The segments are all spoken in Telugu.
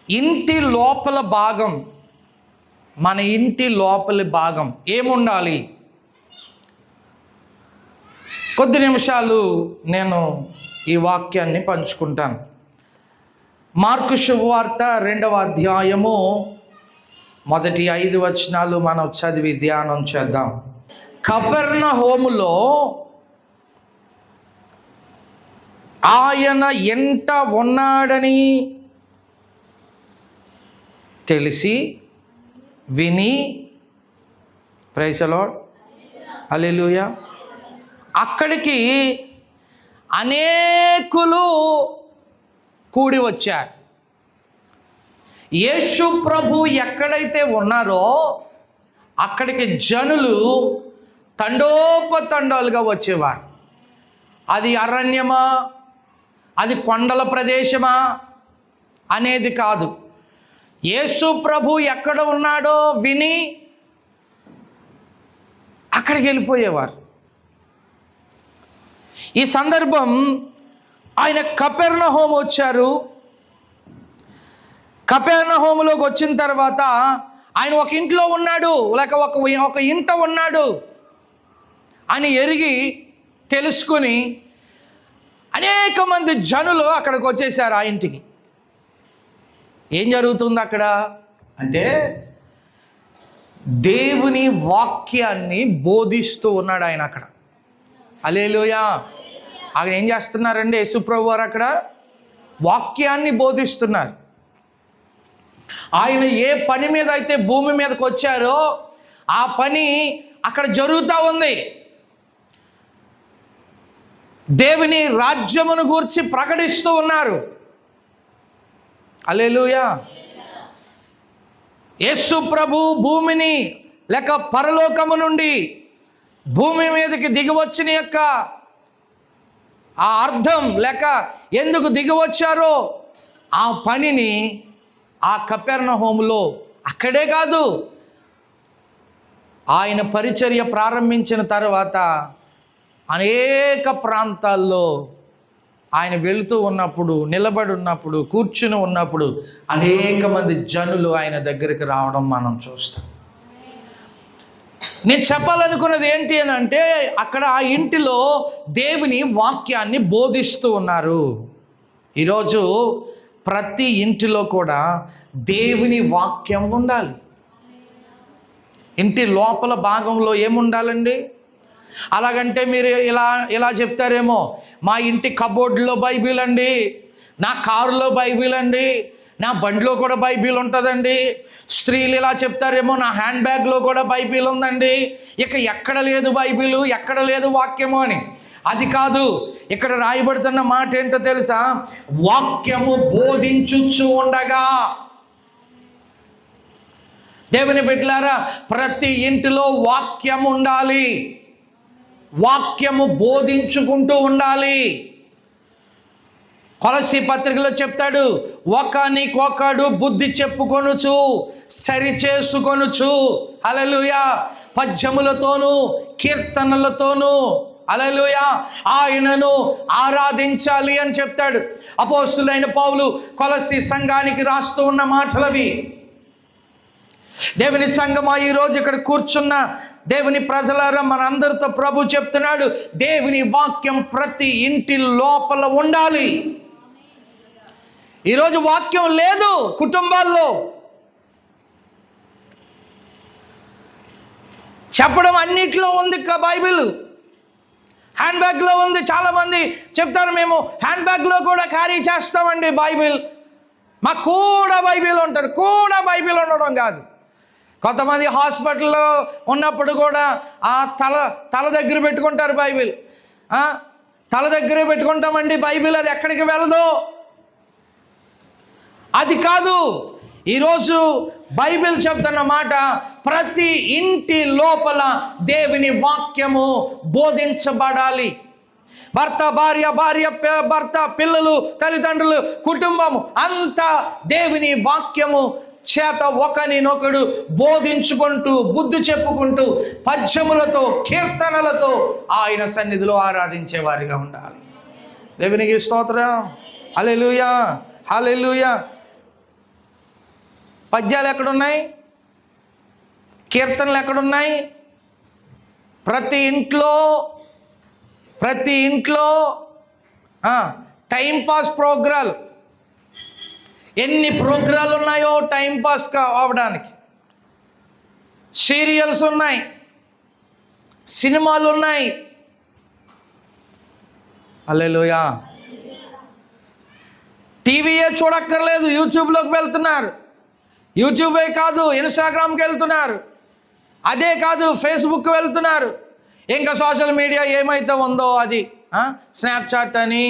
ఇంటి లోపల భాగం, మన ఇంటి లోపలి భాగం ఏముండాలి? కొద్ది నిమిషాలు నేను ఈ వాక్యాన్ని పంచుకుంటాను. మార్కు శుభవార్త 2వ అధ్యాయము మొదటి 5 వచనాలు మనం చదివి ధ్యానం చేద్దాం. కపెర్నహూములో ఆయన ఎంట ఉన్నాడని తెలిసి విని, ప్రైజ్ ది లార్డ్, హల్లెలూయా, అక్కడికి అనేకులు కూడి వచ్చారు. యేసు ప్రభు ఎక్కడైతే ఉన్నారో అక్కడికి జనులు తండోపతండాలుగా వచ్చేవారు. అది అరణ్యమా, అది కొండల ప్రదేశమా అనేది కాదు. యేసు ప్రభు ఎక్కడ ఉన్నాడో విని అక్కడికి వెళ్ళిపోయేవారు. ఈ సందర్భం ఆయన కపెర్నహూము వచ్చారు. కపెర్నహూములోకి వచ్చిన తర్వాత ఆయన ఒక ఇంట్లో ఉన్నాడు, లేక ఒక ఇంట ఉన్నాడు అని ఎరిగి తెలుసుకుని అనేక మంది జనులు అక్కడికి వచ్చేసారు ఆ ఇంటికి. ఏం జరుగుతుంది అక్కడ అంటే, దేవుని వాక్యాన్ని బోధిస్తూ ఉన్నాడు ఆయన అక్కడ. హల్లెలూయా. అక్కడ ఏం చేస్తున్నారండి యేసు ప్రభు వారు? అక్కడ వాక్యాన్ని బోధిస్తున్నారు. ఆయన ఏ పని మీద అయితే భూమి మీదకి వచ్చారో ఆ పని అక్కడ జరుగుతూ ఉంది. దేవుని రాజ్యమును గూర్చి ప్రకటిస్తూ ఉన్నారు. హల్లెలూయా. యేసు ప్రభు భూమిని లేక పరలోకము నుండి భూమి మీదకి దిగివచ్చిన యొక్క ఆ అర్థం లేక ఎందుకు దిగివచ్చారో ఆ పనిని ఆ కపెర్నహూములో, అక్కడే కాదు, ఆయన పరిచర్య ప్రారంభించిన తర్వాత అనేక ప్రాంతాల్లో ఆయన వెళుతూ ఉన్నప్పుడు, నిలబడి ఉన్నప్పుడు, కూర్చుని ఉన్నప్పుడు అనేక మంది జనులు ఆయన దగ్గరికి రావడం మనం చూస్తాం. నేను చెప్పాలనుకున్నది ఏంటి అని అంటే, అక్కడ ఆ ఇంటిలో దేవుని వాక్యాన్ని బోధిస్తూ ఉన్నారు. ఈరోజు ప్రతి ఇంటిలో కూడా దేవుని వాక్యం ఉండాలి. ఇంటి లోపల భాగంలో ఏముండాలండి? అలాగంటే మీరు ఇలా చెప్తారేమో, మా ఇంటి కబోర్డ్లో బైబిల్ అండి, నా కారులో బైబిల్ అండి, నా బండిలో కూడా బైబిల్ ఉంటుందండి. స్త్రీలు ఇలా చెప్తారేమో, నా హ్యాండ్ బ్యాగ్లో కూడా బైబిల్ ఉందండి. ఇక ఎక్కడ లేదు బైబిల్, ఎక్కడ లేదు వాక్యము అని. అది కాదు, ఇక్కడ రాయబడుతున్న మాట ఏంటో తెలుసా? వాక్యము బోధించుచు ఉండగా. దేవుని బిడ్డలారా, ప్రతి ఇంటిలో వాక్యం ఉండాలి. వాక్యము బోధించుకుంటూ ఉండాలి. కొలస్సీ పత్రికలో చెప్తాడు, ఒకనికొకడు బుద్ధి చెప్పుకొనుచు సరి చేసుకొనుచు, హల్లెలూయా, పద్యములతోనూ కీర్తనలతోనూ, హల్లెలూయా, ఆయనను ఆరాధించాలి అని చెప్తాడు. అపోస్తులైన పౌలు కొలస్సీ సంఘానికి రాస్తూ ఉన్న మాటలవి. దేవుని సంఘమా, ఈరోజు ఇక్కడ కూర్చున్న దేవుని ప్రజలారా, మనందరితో ప్రభు చెప్తున్నాడు, దేవుని వాక్యం ప్రతి ఇంటి లోపల ఉండాలి. ఈరోజు వాక్యం లేదు కుటుంబాల్లో. చెప్పడం అన్నిట్లో ఉంది బైబిల్, హ్యాండ్ బ్యాగ్లో ఉంది. చాలామంది చెప్తారు, మేము హ్యాండ్ బ్యాగ్లో కూడా క్యారీ చేస్తామండి బైబిల్. మాకు కూడా బైబిల్ ఉంటుంది. కూడా బైబిల్ ఉండడం కాదు, కొంతమంది హాస్పిటల్లో ఉన్నప్పుడు కూడా ఆ తల దగ్గర పెట్టుకుంటారు బైబిల్. తల దగ్గరే పెట్టుకుంటామండి బైబిల్, అది ఎక్కడికి వెళ్ళదు. అది కాదు. ఈరోజు బైబిల్ చెప్తున్న మాట, ప్రతి ఇంటి లోపల దేవుని వాక్యము బోధించబడాలి. భర్త భార్య, భార్య భర్త, పిల్లలు, తల్లిదండ్రులు, కుటుంబము అంతా దేవుని వాక్యము చేత ఒకరినొకడు బోధించుకుంటూ, బుద్ధి చెప్పుకుంటూ, పద్యములతో, కీర్తనలతో ఆయన సన్నిధిలో ఆరాధించే వారిగా ఉండాలి. దేవునికి స్తోత్రం, హల్లెలూయా, హల్లెలూయా. పద్యాలు ఎక్కడున్నాయి? కీర్తనలు ఎక్కడున్నాయి? ప్రతి ఇంట్లో టైంపాస్ ప్రోగ్రాలు. ఎన్ని ప్రోగ్రాలు ఉన్నాయో టైంపాస్ అవ్వడానికి. సీరియల్స్ ఉన్నాయి, సినిమాలు ఉన్నాయి. హల్లెలూయా. టీవీయే చూడక్కర్లేదు, యూట్యూబ్లోకి వెళ్తున్నారు. యూట్యూబే కాదు, ఇన్స్టాగ్రామ్కి వెళ్తున్నారు. అదే కాదు, ఫేస్బుక్ వెళ్తున్నారు. ఇంకా సోషల్ మీడియా ఏమైతే ఉందో అది, స్నాప్చాట్ అని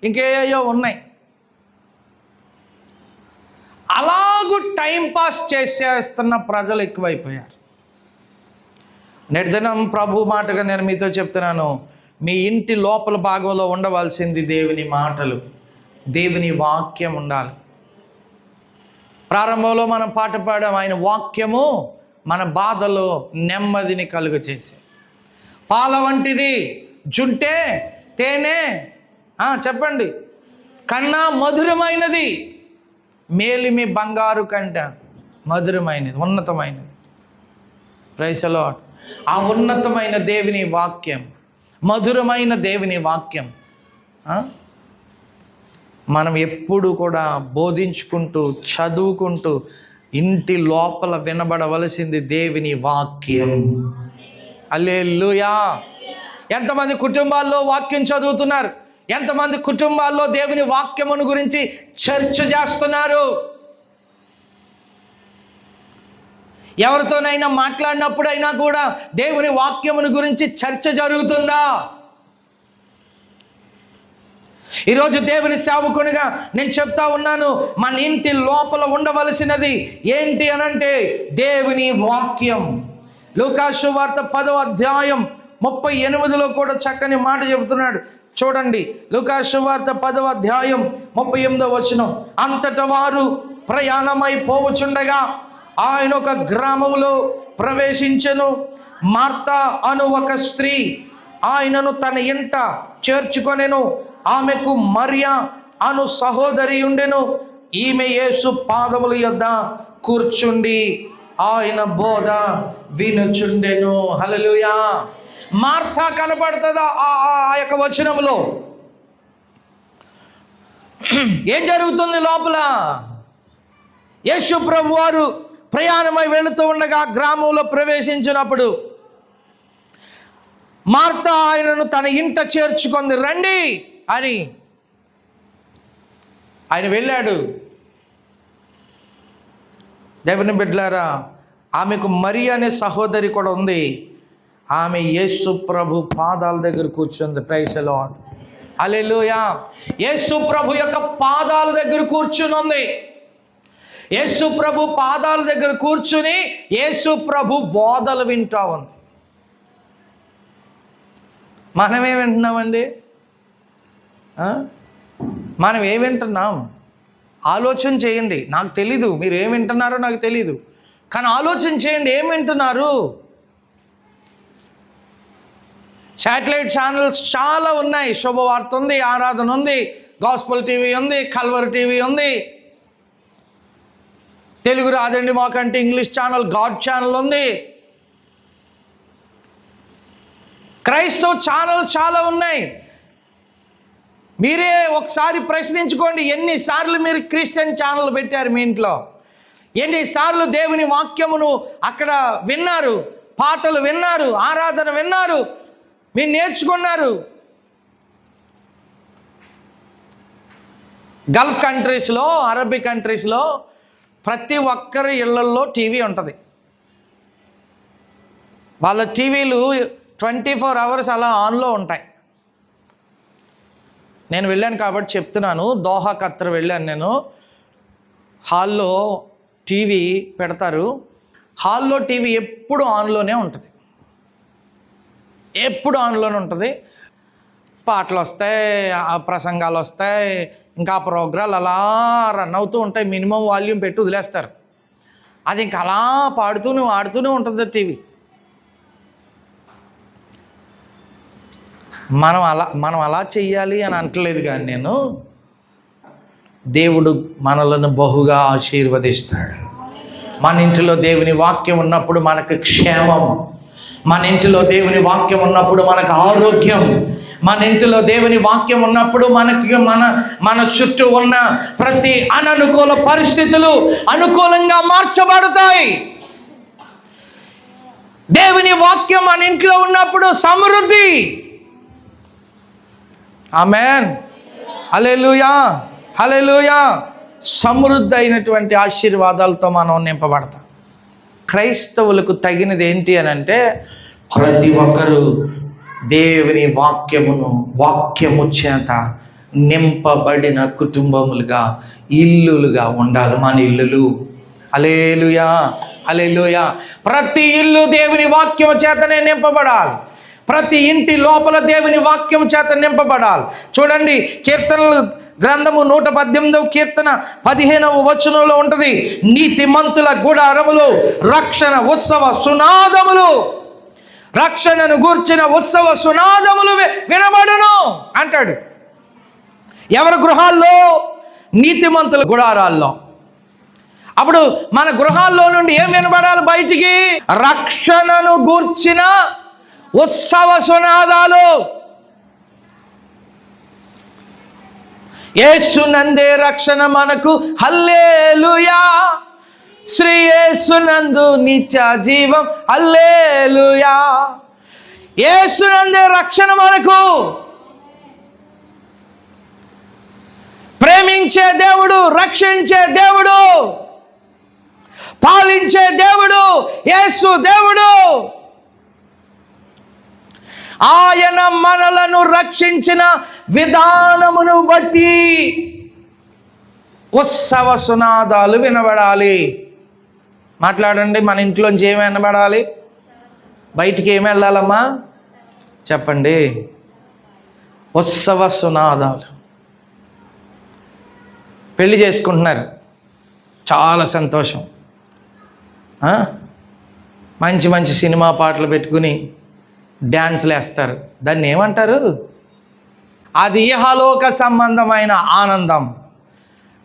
ఇంకేయో ఉన్నాయి. అలాగూ టైంపాస్ చేసేస్తున్న ప్రజలు ఎక్కువైపోయారు. నేటిదినం ప్రభు మాటగా నేను మీతో చెప్తున్నాను, మీ ఇంటి లోపల భాగంలో ఉండవలసింది దేవుని మాటలు, దేవుని వాక్యం ఉండాలి. ప్రారంభంలో మనం పాట పాడాం, ఆయన వాక్యము మన బాధలో నెమ్మదిని కలుగు చేసే. పాల వంటిది, జుంటే తేనె చెప్పండి, కన్నా మధురమైనది, మేలిమి బంగారు కంట మధురమైనది, ఉన్నతమైనది. Praise the Lord. ఆ ఉన్నతమైన దేవుని వాక్యం, మధురమైన దేవుని వాక్యం మనం ఎప్పుడు కూడా బోధించుకుంటూ, చదువుకుంటూ ఇంటి లోపల వినబడవలసింది దేవుని వాక్యం. హల్లెలూయా. ఎంతమంది కుటుంబాల్లో వాక్యం చదువుతున్నారు? ఎంతమంది కుటుంబాల్లో దేవుని వాక్యమును గురించి చర్చ చేస్తున్నారు? ఎవరితోనైనా మాట్లాడినప్పుడైనా కూడా దేవుని వాక్యమును గురించి చర్చ జరుగుతుందా? ఈరోజు దేవుని సేవకునిగా నేను చెప్తా ఉన్నాను, మన ఇంటి లోపల ఉండవలసినది ఏంటి అనంటే దేవుని వాక్యం. లూకాసు సువార్త 10వ అధ్యాయం 38లో కూడా చక్కని మాట చెబుతున్నాడు. చూడండి, లూకాసు సువార్త 10వ అధ్యాయం 38వ వచనం. అంతటా వారు ప్రయాణమై పోవుచుండగా ఆయన ఒక గ్రామంలో ప్రవేశించెను. మార్తా అను ఒక స్త్రీ ఆయనను తన ఇంట చేర్చుకొనెను. ఆమెకు మరియా అను సహోదరి ఉండెను. ఈమె యేసు పాదముల యొద్ద కూర్చుండి ఆయన బోధ వినుచుండెను. హల్లెలూయా. మార్తా కనబడుతుందా ఆ యొక్క వచనంలో? ఏం జరుగుతుంది లోపల? యేసు ప్రభు వారు ప్రయాణమై వెళుతూ ఉండగా గ్రామంలో ప్రవేశించినప్పుడు మార్తా ఆయనను తన ఇంట చేర్చుకుంది. రండి అని ఆయన వెళ్ళాడు. దేవుని బిడ్డలారా, ఆమెకు మరియా అనే సహోదరి కూడా ఉంది. ఆమె యేసు ప్రభు పాదాల దగ్గర కూర్చుంది. Praise the Lord. Hallelujah. Yesu ప్రభు యొక్క పాదాల దగ్గర కూర్చుని ఉంది. యేసు ప్రభు పాదాల దగ్గర కూర్చుని యేసు ప్రభు బోధలు వింటా ఉంది. మనమేం వింటున్నామండి? మనం ఏం వింటున్నాం? ఆలోచన చేయండి. నాకు తెలీదు మీరు ఏం వింటున్నారో, నాకు తెలీదు, కానీ ఆలోచన చేయండి, ఏం వింటున్నారు? శాటిలైట్ ఛానల్స్ చాలా ఉన్నాయి. శుభవార్త ఉంది, ఆరాధన ఉంది, గాస్పల్ టీవీ ఉంది, కల్వర్ టీవీ ఉంది, తెలుగు రాదండి మాకంటే ఇంగ్లీష్ ఛానల్ గాడ్ ఛానల్ ఉంది, క్రైస్తవ ఛానల్ చాలా ఉన్నాయి. మీరే ఒకసారి ప్రశ్నించుకోండి, ఎన్నిసార్లు మీరు క్రిస్టియన్ ఛానల్ పెట్టారు మీ ఇంట్లో? ఎన్నిసార్లు దేవుని వాక్యమును అక్కడ విన్నారు, పాటలు విన్నారు, ఆరాధన విన్నారు, మీరు నేర్చుకున్నారు? గల్ఫ్ కంట్రీస్లో, అరబీ కంట్రీస్లో ప్రతి ఒక్కరి ఇళ్లల్లో టీవీ ఉంటుంది. వాళ్ళ టీవీలు 24 hours అలా ఆన్లో ఉంటాయి. నేను వెళ్ళాను కాబట్టి చెప్తున్నాను. దోహా ఖత్తర్ వెళ్ళాను నేను. హాల్లో టీవీ పెడతారు. హాల్లో టీవీ ఎప్పుడు ఆన్లోనే ఉంటుంది, ఎప్పుడు ఆన్లోనే ఉంటుంది. పాటలు వస్తాయి, ఆ ప్రసంగాలు వస్తాయి, ఇంకా ఆ ప్రోగ్రాలు అలా రన్ అవుతూ ఉంటాయి. మినిమం వాల్యూమ్ పెట్టి వదిలేస్తారు. అది ఇంకా అలా ఆడుతూనే ఉంటుంది టీవీ. మనం అలా చెయ్యాలి అని అంటలేదు, కానీ నేను దేవుడు మనలను బహుగా ఆశీర్వదిస్తాడు. మన ఇంటిలో దేవుని వాక్యం ఉన్నప్పుడు మనకు క్షేమం, మన ఇంటిలో దేవుని వాక్యం ఉన్నప్పుడు మనకు ఆరోగ్యం, మన ఇంటిలో దేవుని వాక్యం ఉన్నప్పుడు మనకి మన చుట్టూ ఉన్న ప్రతి అననుకూల పరిస్థితులు అనుకూలంగా మార్చబడతాయి. దేవుని వాక్యం మన ఇంట్లో ఉన్నప్పుడు సమృద్ధి. ఆమేన్, హల్లెలూయా, హల్లెలూయా. సమృద్ధి అయినటువంటి ఆశీర్వాదాలతో మనం నింపబడతాం. క్రైస్తవులకు తగినది ఏంటి అని అంటే, ప్రతి ఒక్కరూ దేవుని వాక్యము చేత నింపబడిన కుటుంబములుగా, ఇల్లులుగా ఉండాలి. మన ఇల్లులు, హల్లెలూయా, హల్లెలూయా. ప్రతి ఇల్లు దేవుని వాక్యం చేతనే నింపబడాలి. ప్రతి ఇంటి లోపల దేవుని వాక్యం చేత నింపబడాలి. చూడండి, కీర్తనలు గ్రంథము 118వ కీర్తన 15వ వచనంలో ఉంటుంది, నీతిమంతుల గుడారములు రక్షణ ఉత్సవ సునాదములు, రక్షణను గూర్చిన ఉత్సవ సునాదములు వినబడును అంటాడు. ఎవరి గృహాల్లో? నీతిమంతుల గుడారాల్లో. అప్పుడు మన గృహాల్లో నుండి ఏం వినబడాలి బయటికి? రక్షణను గూర్చిన ఉత్సవ సునాదాలు. యేసునందే రక్షణ మనకు, హల్లెలూయా. శ్రీ యేసునందు నిత్య జీవం, హల్లెలూయా. యేసునందే రక్షణ మనకు. ప్రేమించే దేవుడు, రక్షించే దేవుడు, పాలించే దేవుడు యేసు దేవుడు. ఆయన మనలను రక్షించిన విధానమును బట్టి ఉత్సవ సునాదాలు వినబడాలి. మాట్లాడండి, మన ఇంట్లోంచి ఏమి వినబడాలి? బయటికి ఏమి వెళ్ళాలమ్మా చెప్పండి? ఉత్సవ సునాదాలు. పెళ్లి చేసుకుంటున్నారు, చాలా సంతోషం. మంచి మంచి సినిమా పాటలు పెట్టుకుని డ్యాన్స్లు వేస్తారు. దాన్ని ఏమంటారు? అది ఇహలోక సంబంధమైన ఆనందం.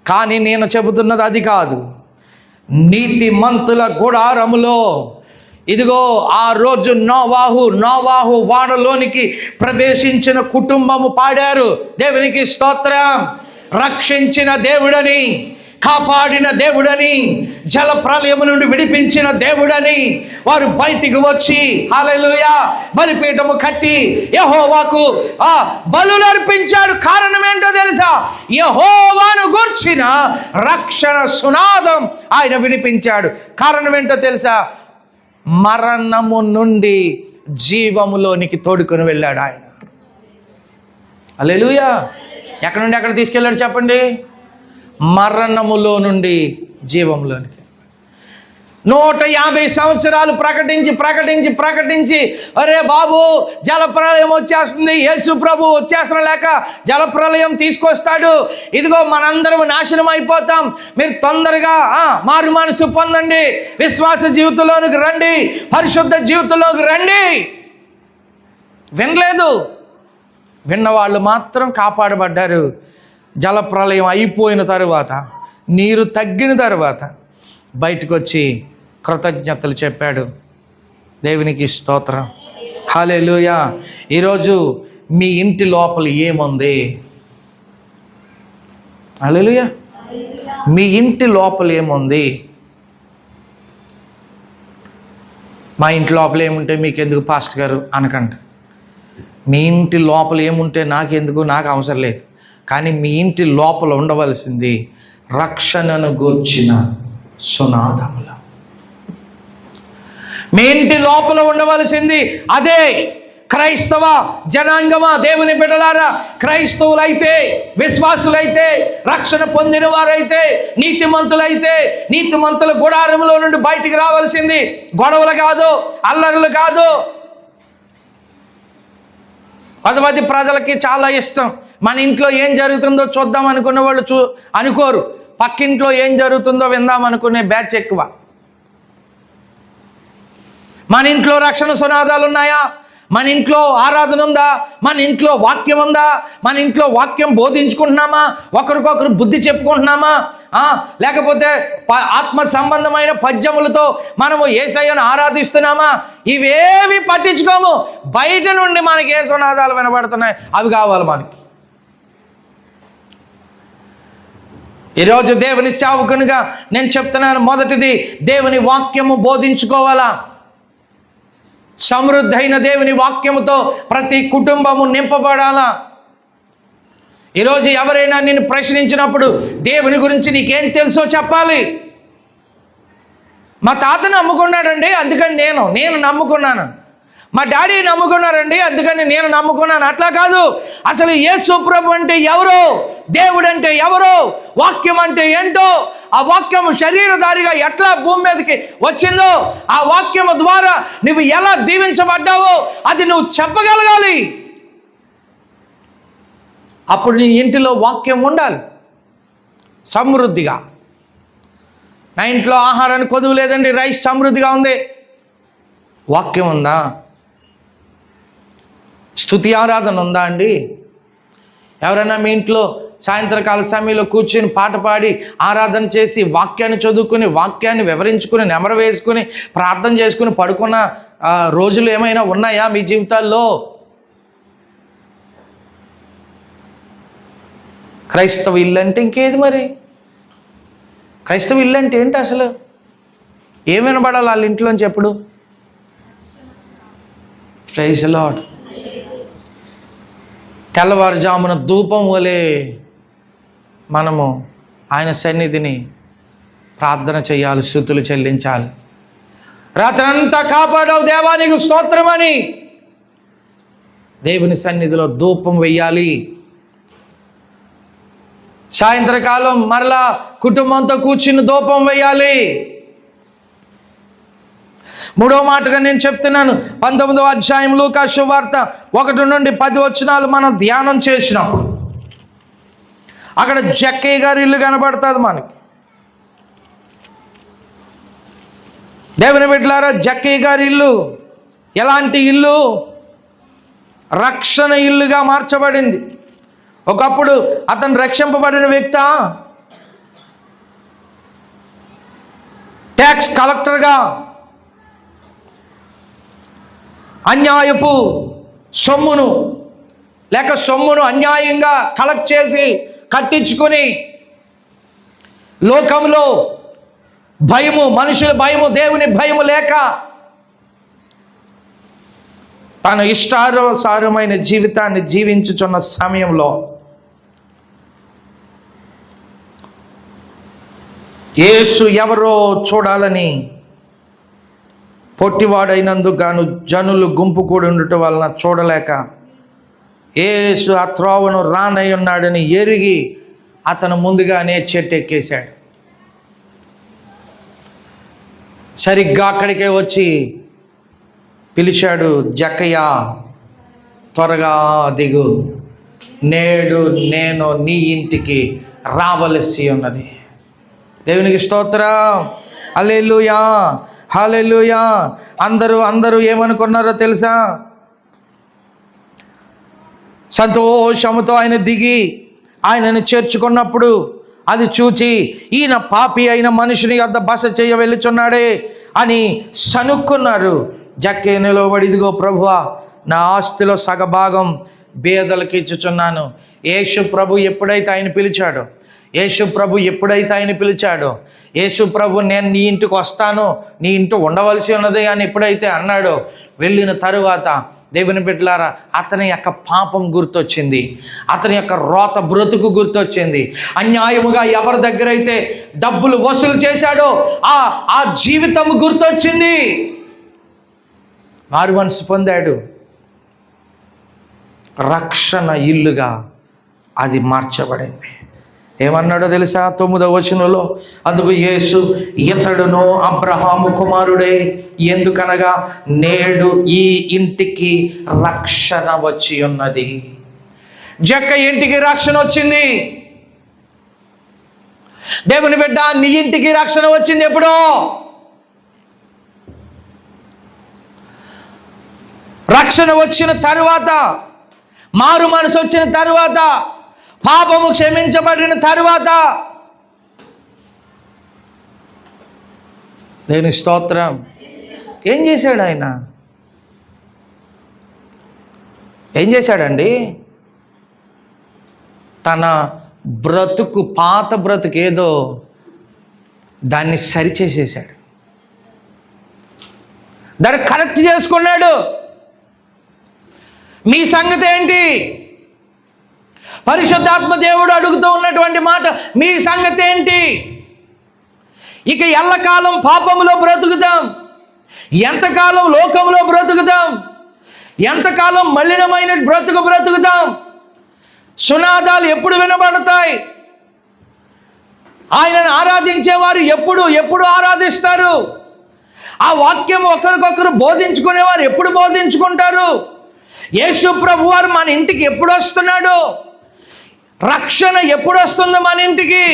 కానీ నేను చెబుతున్నది అది కాదు. నీతిమంతుల గుడారములో, ఇదిగో ఆ రోజు నోవాహు వాడలోనికి ప్రవేశించిన కుటుంబము పాడారు, దేవునికి స్తోత్రం. రక్షించిన దేవుడని, కాపాడిన దేవుడని, జల ప్రళయము నుండి విడిపించిన దేవుడని వారు బయటికి వచ్చి హల్లెలూయా బలిపీఠము కట్టి యెహోవాకు బలులు అర్పించారు. కారణం ఏంటో తెలుసా? యెహోవాను గూర్చిన రక్షణ సునాదం ఆయన వినిపించాడు. కారణం ఏంటో తెలుసా? మరణము నుండి జీవములోనికి తోడుకొని వెళ్ళాడు ఆయన. హల్లెలూయా. ఎక్కడి నుండి ఎక్కడ తీసుకెళ్ళాడు చెప్పండి? మరణములో నుండి జీవంలోనికి. 150 సంవత్సరాలు ప్రకటించి అరే బాబు జలప్రలయం వచ్చేస్తుంది, యేసు ప్రభు వచ్చేసిన లేక జలప్రలయం తీసుకొస్తాడు, ఇదిగో మనందరం నాశనం అయిపోతాం, మీరు తొందరగా మారు మనసు పొందండి, విశ్వాస జీవితంలోనికి రండి, పరిశుద్ధ జీవితంలోకి రండి. వినలేదు. విన్నవాళ్ళు మాత్రం కాపాడబడ్డారు. జలప్రలయం అయిపోయిన తరువాత, నీరు తగ్గిన తరువాత బయటకు వచ్చి కృతజ్ఞతలు చెప్పాడు. దేవునికి స్తోత్రం, హల్లెలూయా. ఈరోజు మీ ఇంటి లోపల ఏముంది? హల్లెలూయా. మీ ఇంటి లోపల ఏముంది? మా ఇంటి లోపల ఏముంటే మీకెందుకు పాస్టర్ గారు అనకండి. మీ ఇంటి లోపల ఏముంటే నాకెందుకు, నాకు అవసరం లేదు. కానీ మీ ఇంటి లోపల ఉండవలసింది రక్షణను గూర్చిన సునాదములు. మీ ఇంటి లోపల ఉండవలసింది అదే. క్రైస్తవ జనాంగమా, దేవుని బిడ్డలారా, క్రైస్తవులైతే, విశ్వాసులైతే, రక్షణ పొందిన వారైతే, నీతిమంతుల గుడారంలో నుండి బయటికి రావాల్సింది గొడవలు కాదు, అల్లర్లు కాదు. కొంతమంది ప్రజలకి చాలా ఇష్టం, మన ఇంట్లో ఏం జరుగుతుందో చూద్దాం అనుకునే వాళ్ళు అనుకోరు, పక్కింట్లో ఏం జరుగుతుందో విందాం అనుకునే బ్యాచ్ ఎక్కువ. మన ఇంట్లో రక్షణ సునాదాలు ఉన్నాయా? మన ఇంట్లో ఆరాధన ఉందా? మన ఇంట్లో వాక్యం ఉందా? మన ఇంట్లో వాక్యం బోధించుకుంటున్నామా? ఒకరికొకరు బుద్ధి చెప్పుకుంటున్నామా? లేకపోతే ఆత్మ సంబంధమైన పద్యములతో మనము యేసయ్యను ఆరాధిస్తున్నామా? ఇవేవి పట్టించుకోము. బయట నుండి మనకి ఏ సునాదాలు వినబడుతున్నాయి, అవి కావాలి మనకి. ఈరోజు దేవుని సేవకునిగా నేను చెప్తున్నాను, మొదటిది దేవుని వాక్యము బోధించుకోవాలా. సమృద్ధైన దేవుని వాక్యముతో ప్రతి కుటుంబము నింపబడాలా. ఈరోజు ఎవరైనా నిన్ను ప్రశ్నించినప్పుడు దేవుని గురించి నీకేం తెలుసో చెప్పాలి. మా తాత నమ్ముకున్నాడండి, అందుకని నేను నమ్ముకున్నాను. మా డాడీ నమ్ముకున్నారండి, అందుకని నేను నమ్ముకున్నాను. అట్లా కాదు. అసలు యేసు ప్రభు అంటే ఎవరో, దేవుడు అంటే ఎవరో, వాక్యం అంటే ఏంటో, ఆ వాక్యము శరీరధారిగా ఎట్లా భూమి మీదకి వచ్చిందో, ఆ వాక్యము ద్వారా నువ్వు ఎలా దీవించబడ్డావో అది నువ్వు చెప్పగలగాలి. అప్పుడు నీ ఇంటిలో వాక్యం ఉండాలి సమృద్ధిగా. నా ఇంట్లో ఆహారానికి కొదువు లేదండి, రైస్ సమృద్ధిగా ఉంది. వాక్యం ఉందా? స్తుతి ఆరాధన ఉందా అండి? ఎవరైనా మీ ఇంట్లో సాయంత్రకాల సమయంలో కూర్చొని పాట పాడి ఆరాధన చేసి వాక్యాన్ని చదువుకుని వాక్యాన్ని వివరించుకుని నెమరు వేసుకుని ప్రార్థన చేసుకుని పడుకున్న రోజులు ఏమైనా ఉన్నాయా మీ జీవితాల్లో? క్రైస్తవ ఇల్లు అంటే ఇంకేది మరి? క్రైస్తవ ఇల్లు అంటే ఏంటి అసలు? ఏం వినబడాలి వాళ్ళ ఇంట్లోంచి ఎప్పుడు? Praise the Lord. తెల్లవారుజామున ధూపం వలె మనము ఆయన సన్నిధిని ప్రార్థన చేయాలి, స్తుతులు చెల్లించాలి. రాత్రంతా కాపాడావు దేవా నీకు స్తోత్రమని దేవుని సన్నిధిలో ధూపం వెయ్యాలి. సాయంత్రకాలం మరలా కుటుంబంతో కూర్చుని ధూపం వేయాలి. మూడో మాటగా నేను చెప్తున్నాను, 19వ అధ్యాయం లూకా సువార్త 1 నుండి 10 వచనాలు మనం ధ్యానం చేసినప్పుడు అక్కడ జక్కయ్య గారి ఇల్లు కనబడుతుంది మనకి. దేవుని బిడ్డలారా, జక్కయ్య గారి ఇల్లు ఎలాంటి ఇల్లు? రక్షణ ఇల్లుగా మార్చబడింది. ఒకప్పుడు అతను రక్షింపబడిన వ్యక్తి, ట్యాక్స్ కలెక్టర్గా అన్యాయపు సొమ్మును అన్యాయంగా కలెక్ట్ చేసి కట్టించుకుని లోకంలో భయము, మనుషుల భయము, దేవుని భయము లేక తన ఇష్టానుసారమైన జీవితాన్ని జీవించుచున్న సమయంలో యేసు ఎవరో చూడాలని పొట్టివాడైనందుకు గాను జనులు గుంపు కూడి ఉండటం వలన చూడలేక యేసు ఆ త్రోవను రానై ఉన్నాడని ఎరిగి అతను ముందుగానే చెట్టు ఎక్కేశాడు. సరిగ్గా అక్కడికే వచ్చి పిలిచాడు, జక్కయ్య త్వరగా దిగు, నేడు నేను నీ ఇంటికి రావలసి ఉన్నది. దేవునికి స్తోత్రం, హల్లెలూయా హల్లెలూయా. అందరూ ఏమనుకున్నారో తెలుసా? సంతోషముతో ఆయన దిగి ఆయనను చేర్చుకున్నప్పుడు అది చూచి ఈయన పాపి అయిన మనుషుని యొద్ద బస చేయ వెళ్ళుచున్నాడే అని సనుక్కున్నారు. జక్కయ్య నిలబడి, ఇదిగో ప్రభువా, నా ఆస్తిలో సగభాగం బేదలకు ఇచ్చుచున్నాను. యేసు ప్రభు ఎప్పుడైతే ఆయన పిలిచాడో, యేసు ప్రభు నేను నీ ఇంటికి వస్తాను, నీ ఇంటి ఉండవలసి ఉన్నది అని ఎప్పుడైతే అన్నాడో, వెళ్ళిన తరువాత దేవుని బిడ్డలారా, అతని యొక్క పాపం గుర్తొచ్చింది, అతని యొక్క రోత బ్రతుకు గుర్తొచ్చింది. అన్యాయముగా ఎవరి దగ్గర అయితే డబ్బులు వసూలు చేశాడో ఆ జీవితం గుర్తొచ్చింది. మారు మనసు పొందాడు. రక్షణ ఇల్లుగా అది మార్చబడింది. ఏమన్నాడో తెలుసా? 9వ వచనంలో, అందుకు యేసు, ఇతడును అబ్రహాము కుమారుడే, ఎందుకనగా నేడు ఈ ఇంటికి రక్షణ వచ్చి ఉన్నది. జక్క ఇంటికి రక్షణ వచ్చింది. దేవుని బిడ్డ, నీ ఇంటికి రక్షణ వచ్చింది ఎప్పుడో. రక్షణ వచ్చిన తరువాత, మారు మనసు వచ్చిన తరువాత, పాపము క్షమించబడిన తరువాత, దేవుని స్తోత్రం, ఏం చేశాడు ఆయన? ఏం చేశాడండి? తన బ్రతుకు, పాత బ్రతుకు ఏదో దాన్ని సరిచేసేసాడు, దాన్ని కరెక్ట్ చేసుకున్నాడు. మీ సంగతి ఏంటి? పరిశుద్ధాత్మ దేవుడు అడుగుతూ ఉన్నటువంటి మాట, మీ సంగతి ఏంటి? ఇక ఎల్లకాలం పాపములో బ్రతుకుతాం? ఎంతకాలం లోకంలో బ్రతుకుతాం? ఎంతకాలం మలినమైన బ్రతుకుతాం? సునాదాలు ఎప్పుడు వినబడతాయి? ఆయనను ఆరాధించేవారు ఎప్పుడు ఆరాధిస్తారు? ఆ వాక్యం ఒకరికొకరు బోధించుకునేవారు ఎప్పుడు బోధించుకుంటారు? యేసు ప్రభు వారు మన ఇంటికి ఎప్పుడు వస్తున్నాడు? రక్షణ ఎప్పుడు వస్తుందో మన ఇంటికి?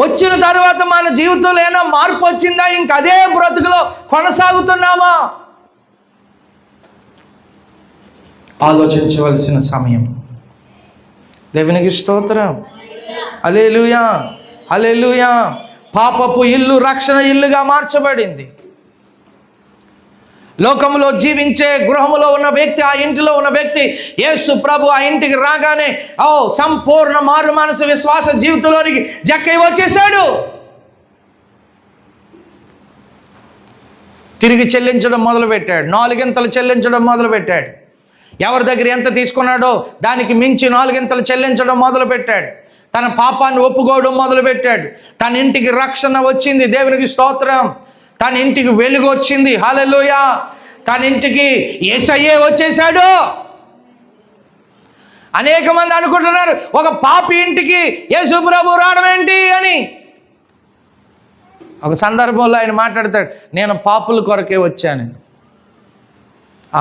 వచ్చిన తర్వాత మన జీవితంలో ఏమైనా మార్పు వచ్చిందా? ఇంక అదే బ్రతుకులో కొనసాగుతున్నామా? ఆలోచించవలసిన సమయం. దేవునికి స్తోత్రం. హల్లెలూయా, హల్లెలూయా. పాపపు ఇల్లు రక్షణ ఇల్లుగా మార్చబడింది. లోకంలో జీవించే గృహములో ఉన్న వ్యక్తి, ఆ ఇంటిలో ఉన్న వ్యక్తి, యేసు ప్రభు ఆ ఇంటికి రాగానే సంపూర్ణ మారు మనసు విశ్వాస జీవితంలోనికి జక్కై వచ్చేసాడు. తిరిగి చెల్లించడం మొదలుపెట్టాడు, 4 గింతలు చెల్లించడం మొదలుపెట్టాడు. ఎవరి దగ్గర ఎంత తీసుకున్నాడో దానికి మించి 4 గింతలు చెల్లించడం మొదలుపెట్టాడు. తన పాపాన్ని ఒప్పుకోవడం మొదలుపెట్టాడు. తన ఇంటికి రక్షణ వచ్చింది. దేవునికి స్తోత్రం. తన ఇంటికి వెలుగు వచ్చింది. హల్లెలూయా. తన ఇంటికి యేసయ్యే వచ్చేసాడు. అనేక మంది అనుకుంటున్నారు, ఒక పాపి ఇంటికి యేసు ప్రభు రావడం ఏంటి అని. ఒక సందర్భంలో ఆయన మాట్లాడతాడు, నేను పాపుల కొరకే వచ్చాను.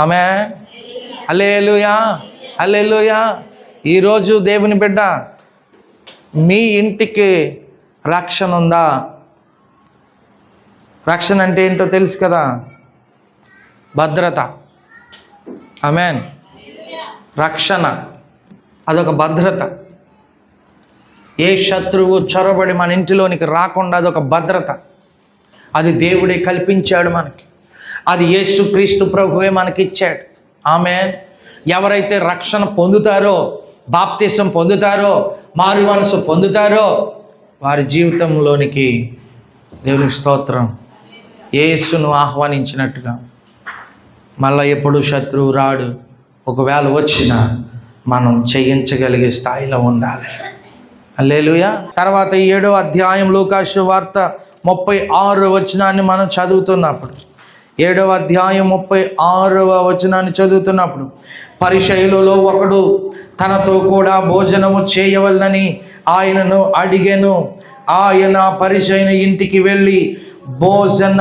ఆమెన్. హల్లెలూయా, హల్లెలూయా. ఈరోజు దేవుని బిడ్డ, మీ ఇంటికి రక్షణ ఉందా? రక్షణ అంటే ఏంటో తెలుసు కదా? భద్రత. ఆమేన్. రక్షణ అదొక భద్రత. ఏ శత్రువు చొరబడి మన ఇంటిలోనికి రాకుండా అదొక భద్రత. అది దేవుడే కల్పించాడు మనకి. అది యేసుక్రీస్తు ప్రభువే మనకిచ్చాడు. ఆమేన్. ఎవరైతే రక్షణ పొందుతారో, బాప్తిసం పొందుతారో, మారు మనసు పొందుతారో, వారి జీవితంలోనికి దేవునికి స్తోత్రం, యేసును ఆహ్వానించినట్టుగా మళ్ళీ ఎప్పుడు శత్రువు రాడు. ఒకవేళ వచ్చినా మనం చేయించగలిగే స్థాయిలో ఉండాలి. హల్లెలూయా. తర్వాత 7వ అధ్యాయం లూకాసు వార్త 36వ వచనాన్ని మనం చదువుతున్నప్పుడు, 7వ అధ్యాయం 36వ వచనాన్ని చదువుతున్నప్పుడు, పరిసయ్యులలో ఒకడు తనతో కూడా భోజనము చేయవలనని ఆయనను అడిగెను. ఆయన పరిసయ్యుని ఇంటికి వెళ్ళి భోజన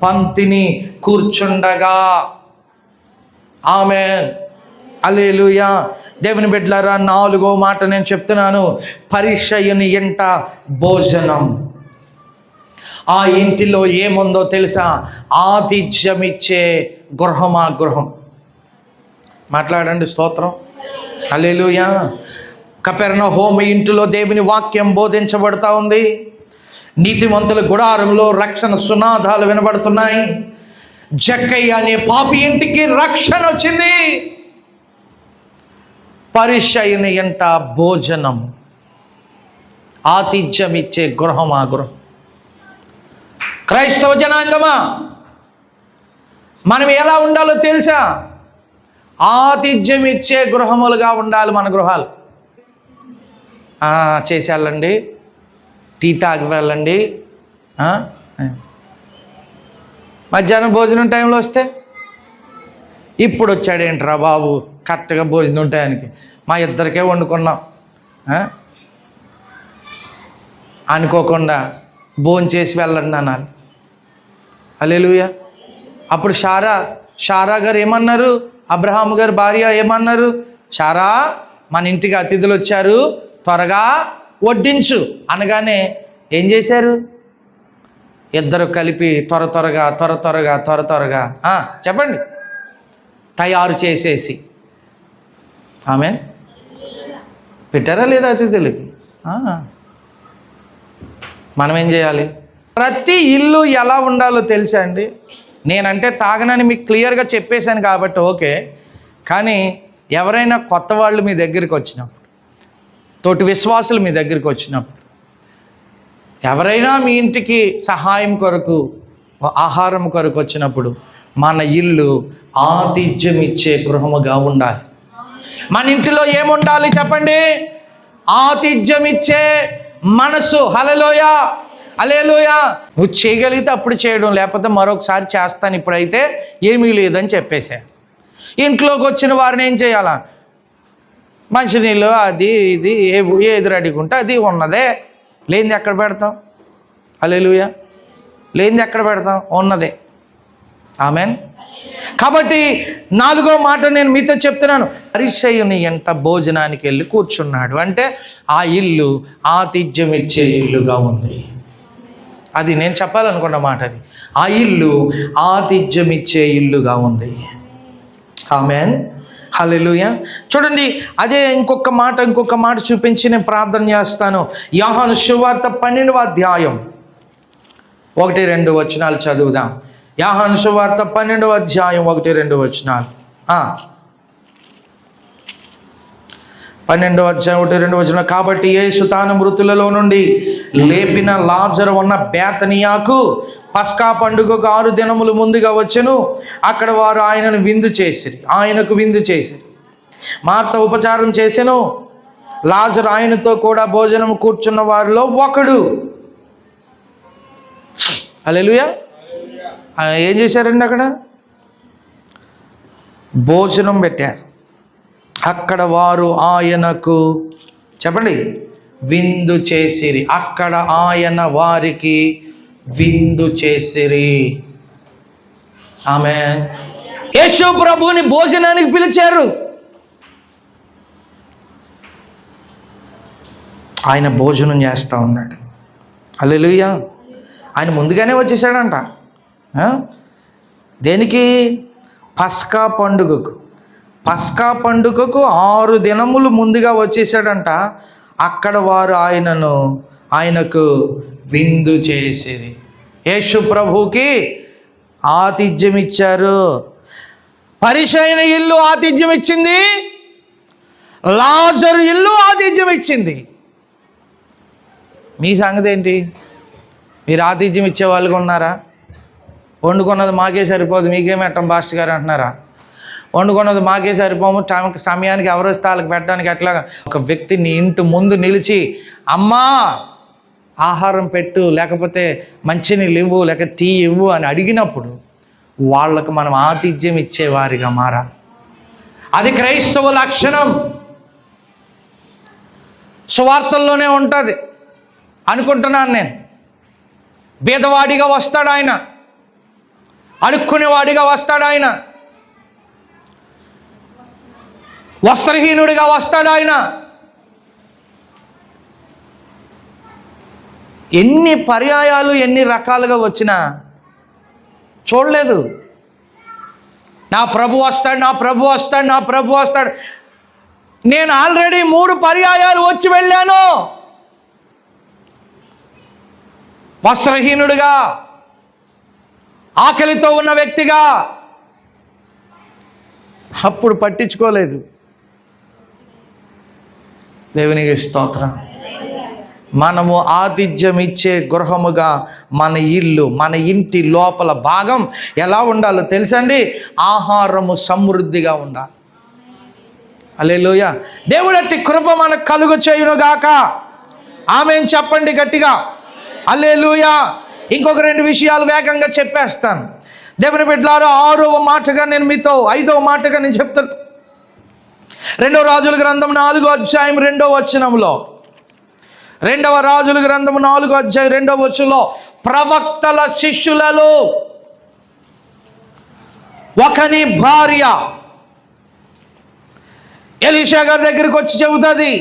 పంక్తిని కూర్చుండగా. ఆమేన్. హల్లెలూయా. దేవుని బిడ్డలారా, 4వ మాట నేను చెప్తున్నాను. పరిసయ్యుని ఇంట భోజనం. ఆ ఇంటిలో ఏముందో తెలుసా? ఆతిథ్యమిచ్చే గృహమా గృహం. మాట్లాడండి. స్తోత్రం. హల్లెలూయా. కపెర్నహూము ఇంటిలో దేవుని వాక్యం బోధించబడతా ఉంది. నీతిమంతుల గుడారంలో రక్షణ సునాదాలు వినబడుతున్నాయి. జక్కయ్య అనే పాపి ఇంటికి రక్షణ వచ్చింది. పరిసయ్యుని ఇంట భోజనం, ఆతిథ్యం ఇచ్చే గృహమా గృహం. క్రైస్తవ జనాంగమా, మనం ఎలా ఉండాలో తెలుసా? ఆతిథ్యం ఇచ్చే గృహములుగా ఉండాలి మన గృహాలు. చేసి వెళ్ళండి, టీ తాగి వెళ్ళండి. మధ్యాహ్నం భోజనం టైంలో వస్తే, ఇప్పుడు వచ్చాడేంట్రా బాబు, కరెక్ట్గా భోజనం టైంకి మా ఇద్దరికే వండుకున్నాం అనుకోకుండా భోంచేసి వెళ్ళండి అనాలి. హల్లెలూయా. అప్పుడు షారా గారు ఏమన్నారు? అబ్రహాం గారి భార్య ఏమన్నారు? షారా, మన ఇంటికి అతిథులు వచ్చారు, త్వరగా వడ్డించు అనగానే ఏం చేశారు? ఇద్దరు కలిపి త్వరగా చెప్పండి. తయారు చేసేసి. ఆమెన్. పెట్టారా లేదా అతిథులకి? మనం ఏం చేయాలి? ప్రతి ఇల్లు ఎలా ఉండాలో తెలుసా అండి? నేనంటే తాగనని మీకు క్లియర్గా చెప్పేశాను కాబట్టి ఓకే. కానీ ఎవరైనా కొత్త వాళ్ళు మీ దగ్గరికి వచ్చినప్పుడు, తోటి విశ్వాసులు మీ దగ్గరికి వచ్చినప్పుడు, ఎవరైనా మీ ఇంటికి సహాయం కొరకు, ఆహారం కొరకు వచ్చినప్పుడు మన ఇల్లు ఆతిథ్యం ఇచ్చే గృహముగా ఉండాలి. మన ఇంటిలో ఏముండాలి చెప్పండి? ఆతిథ్యం ఇచ్చే మనసు. హల్లెలూయా, హల్లెలూయా. నువ్వు చేయగలిగితే అప్పుడు చేయడం, లేకపోతే మరొకసారి చేస్తాను, ఇప్పుడైతే ఏమీ లేదని చెప్పేసా. ఇంట్లోకి వచ్చిన వారిని ఏం చేయాలా? మంచినీళ్ళు అది ఇది ఏది రెడీగా అది ఉన్నదే. లేనిది ఎక్కడ పెడతాం? హల్లెలూయా. లేనిది ఎక్కడ పెడతాం? ఉన్నదే. ఆమెన్. కాబట్టి 4వ మాట నేను మీతో చెప్తున్నాను. పరిసయ్యుని ఎంట భోజనానికి వెళ్ళి కూర్చున్నాడు అంటే ఆ ఇల్లు ఆతిథ్యం ఇచ్చే ఇల్లుగా ఉంది. అది నేను చెప్పాలనుకున్న మాట. అది ఆ ఇల్లు ఆతిథ్యం ఇచ్చే ఇల్లుగా ఉంది. ఆమెన్, హల్లెలూయా. చూడండి, అదే ఇంకొక మాట చూపించి నేను ప్రార్థన చేస్తాను. యోహాను సువార్త 12వ అధ్యాయం 1-2 వచనాలు చదువుదాం. యోహాను సువార్త 12వ అధ్యాయం 1-2 వచనాలు. 12వ అధ్యాయం 1-2 వచనాలు. కాబట్టి యేసు తాను మృతులలో నుండి లేపిన లాజరు ఉన్న బేతనియాకు పస్కా పండుగకు 6 దినములు ముందుగా వచ్చెను. అక్కడ వారు ఆయనకు విందు చేసిరి. మార్త ఉపచారం చేసెను. లాజరు ఆయనతో కూడా భోజనం కూర్చున్న వారిలో ఒకడు. హల్లెలూయా. ఏం చేశారండి? అక్కడ భోజనం పెట్టారు. అక్కడ వారు ఆయనకు చెప్పండి విందు చేసిరి. అక్కడ ఆయన వారికి విందు చేసిరి. ఆమేన్. యేసు ప్రభువుని భోజనానికి పిలిచారు. ఆయన భోజనం చేస్తూ ఉన్నాడు. హల్లెలూయా. ఆయన ముందుగానే వచ్చేసాడంట. దేనికి? పస్కా పండుగకు. పస్కా పండుగకు 6 దినములు ముందుగా వచ్చేసాడంట. అక్కడ వారు ఆయనకు విందు చేసిరి. యేసు ప్రభువుకి ఆతిథ్యం ఇచ్చారు. పరిసయ్యుని ఇల్లు ఆతిథ్యం ఇచ్చింది. లాజరు ఇల్లు ఆతిథ్యం ఇచ్చింది. మీ సంగతి ఏంటి? మీరు ఆతిథ్యం ఇచ్చే వాళ్ళుగా ఉన్నారా? వండుకున్నది మాకే సరిపోదు, మీకేమెట్టం పాస్టర్ గారు అంటున్నారా? వండుకున్నది మాకే సరిపోము, సమయానికి ఎవరు వస్తే వాళ్ళకి పెట్టడానికి ఎట్లాగా? ఒక వ్యక్తి నీ ఇంటి ముందు నిలిచి అమ్మా ఆహారం పెట్టు, లేకపోతే మంచినీళ్ళు ఇవ్వు, లేక టీ ఇవ్వు అని అడిగినప్పుడు వాళ్ళకు మనం ఆతిథ్యం ఇచ్చేవారిగా మారాలి. అది క్రైస్తవ లక్షణం. సువార్తల్లోనే ఉంటుంది అనుకుంటున్నాను నేను. బీదవాడిగా వస్తాడు ఆయన, అడుక్కునేవాడిగా వస్తాడు ఆయన, వస్త్రహీనుడిగా వస్తాడు ఆయన. ఎన్ని పర్యాయాలు ఎన్ని రకాలుగా వచ్చినా చూడలేదు. నా ప్రభు వస్తాడు, నా ప్రభు వస్తాడు, నా ప్రభు వస్తాడు. నేను ఆల్రెడీ 3 పర్యాయాలు వచ్చి వెళ్ళాను. వస్త్రహీనుడిగా, ఆకలితో ఉన్న వ్యక్తిగా. అప్పుడు పట్టించుకోలేదు. దేవునికి స్తోత్రం. మనము ఆతిథ్యం ఇచ్చే గృహముగా మన ఇల్లు, మన ఇంటి లోపల భాగం ఎలా ఉండాలో తెలుసండి? ఆహారము సమృద్ధిగా ఉండాలి. హల్లెలూయా. దేవుడు అట్టి కృప మనకు కలుగు చేయునుగాక. ఆమేన్ చెప్పండి గట్టిగా. హల్లెలూయా. ఇంకొక 2 విషయాలు వేగంగా చెప్పేస్తాను. దేవుని బిడ్డలారా, 6వ మాటగా నేను మీతో 5వ మాటగా నేను చెప్తాను. 2వ రాజుల గ్రంథం 4వ అధ్యాయం 2వ వచనంలో, 2వ రాజుల గ్రంథం 4వ అధ్యాయం 2వ వచనంలో ప్రవక్తల శిష్యులలో ఒకని భార్య ఎలీషా గారి దగ్గరికి వచ్చి చెబుతుంది.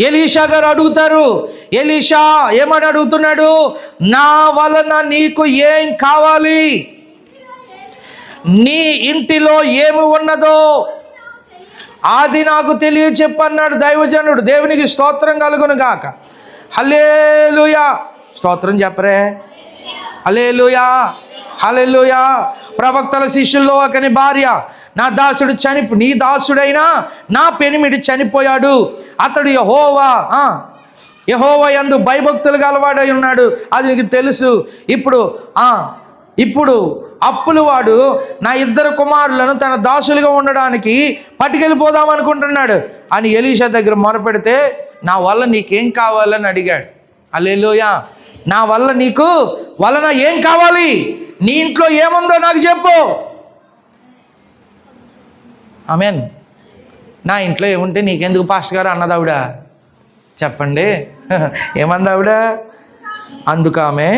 ఎలీషా గారు అడుగుతారు. ఎలీషా ఏమని అడుగుతున్నాడు? నా వలన నీకు ఏం కావాలి? నీ ఇంటిలో ఏమి ఉన్నదో అది నాకు తెలియచెప్పన్నాడు దైవజనుడు. దేవునికి స్తోత్రం కలుగును గాక. హల్లెలూయా. స్తోత్రం చెప్పరే. హల్లెలూయా, హల్లెలూయా. ప్రవక్తల శిష్యుల్లో ఒకని భార్య, నా దాసుడు నీ దాసుడైనా నా పెనిమిటి చనిపోయాడు, అతడు యెహోవా యందు భయభక్తులు గలవాడై ఉన్నాడు, అది నీకు తెలుసు. ఇప్పుడు అప్పులు వాడు నా 2 కుమారులను తన దాసులుగా ఉండడానికి పట్టుకెళ్ళిపోదాం అనుకుంటున్నాడు అని ఎలీషా దగ్గర మొరపెడితే, నా వల్ల నీకేం కావాలని అడిగాడు. హల్లెలూయా. నా వలన ఏం కావాలి? నీ ఇంట్లో ఏముందో నాకు చెప్పు. ఆమేన్. నా ఇంట్లో ఏముంటే నీకెందుకు పాస్టర్ గారు అన్నదావిడ? చెప్పండి, ఏమందావిడ? అందుకామె,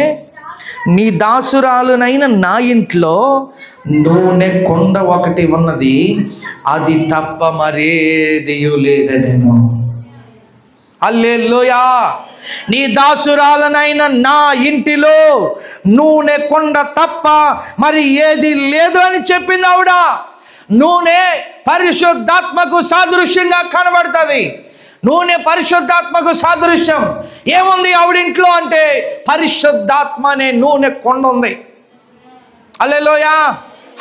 నీ దాసురాలునైన నా ఇంట్లో నూనె కొండ ఒకటి ఉన్నది, అది తప్ప మరేదియు లేదనెను. హల్లెలూయా. నీ దాసురాలనైన నా ఇంటిలో నూనె కొండ తప్ప మరి ఏది లేదు అని చెప్పింది ఆవిడ. నూనె పరిశుద్ధాత్మకు సాదృశ్యంగా కనబడుతుంది. నూనె పరిశుద్ధాత్మకు సాదృశ్యం. ఏముంది ఆవిడింట్లో అంటే పరిశుద్ధాత్మ అనే నూనె కొండ ఉంది. హల్లెలూయా,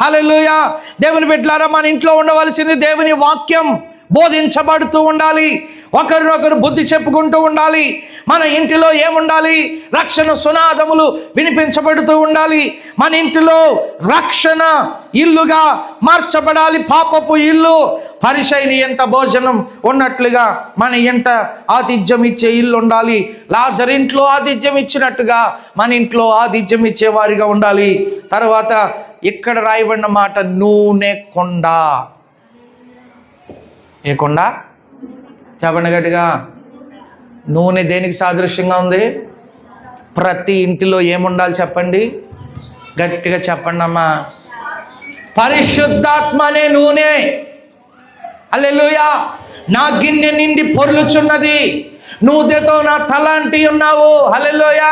హల్లెలూయా. దేవుని బిడ్డలారా, మన ఇంట్లో ఉండవలసింది దేవుని వాక్యం బోధించబడుతూ ఉండాలి. ఒకరినొకరు బుద్ధి చెప్పుకుంటూ ఉండాలి. మన ఇంటిలో ఏముండాలి? రక్షణ సునాదములు వినిపించబడుతూ ఉండాలి. మన ఇంటిలో రక్షణ ఇల్లుగా మార్చబడాలి. పాపపు ఇల్లు పరిసయ్యుని ఇంట భోజనం ఉన్నట్లుగా మన ఇంట ఆతిథ్యం ఇచ్చే ఇల్లు ఉండాలి. లాజరు ఇంట్లో ఆతిథ్యం ఇచ్చినట్టుగా మన ఇంట్లో ఆతిథ్యం ఇచ్చేవారిగా ఉండాలి. తర్వాత ఇక్కడ రాయబడిన మాట నూనె కొండ. ఏ కొండ? చెప్పండి గట్టిగా. నూనె దేనికి సాదృశ్యంగా ఉంది? ప్రతి ఇంటిలో ఏముండాలి చెప్పండి? గట్టిగా చెప్పండి అమ్మా. పరిశుద్ధాత్మ అనే నూనె. హల్లెలూయా. నా గిన్నె నిండి పొర్లుచున్నది, నూనెతో నా తలాంటి ఉన్నావు. హల్లెలూయా.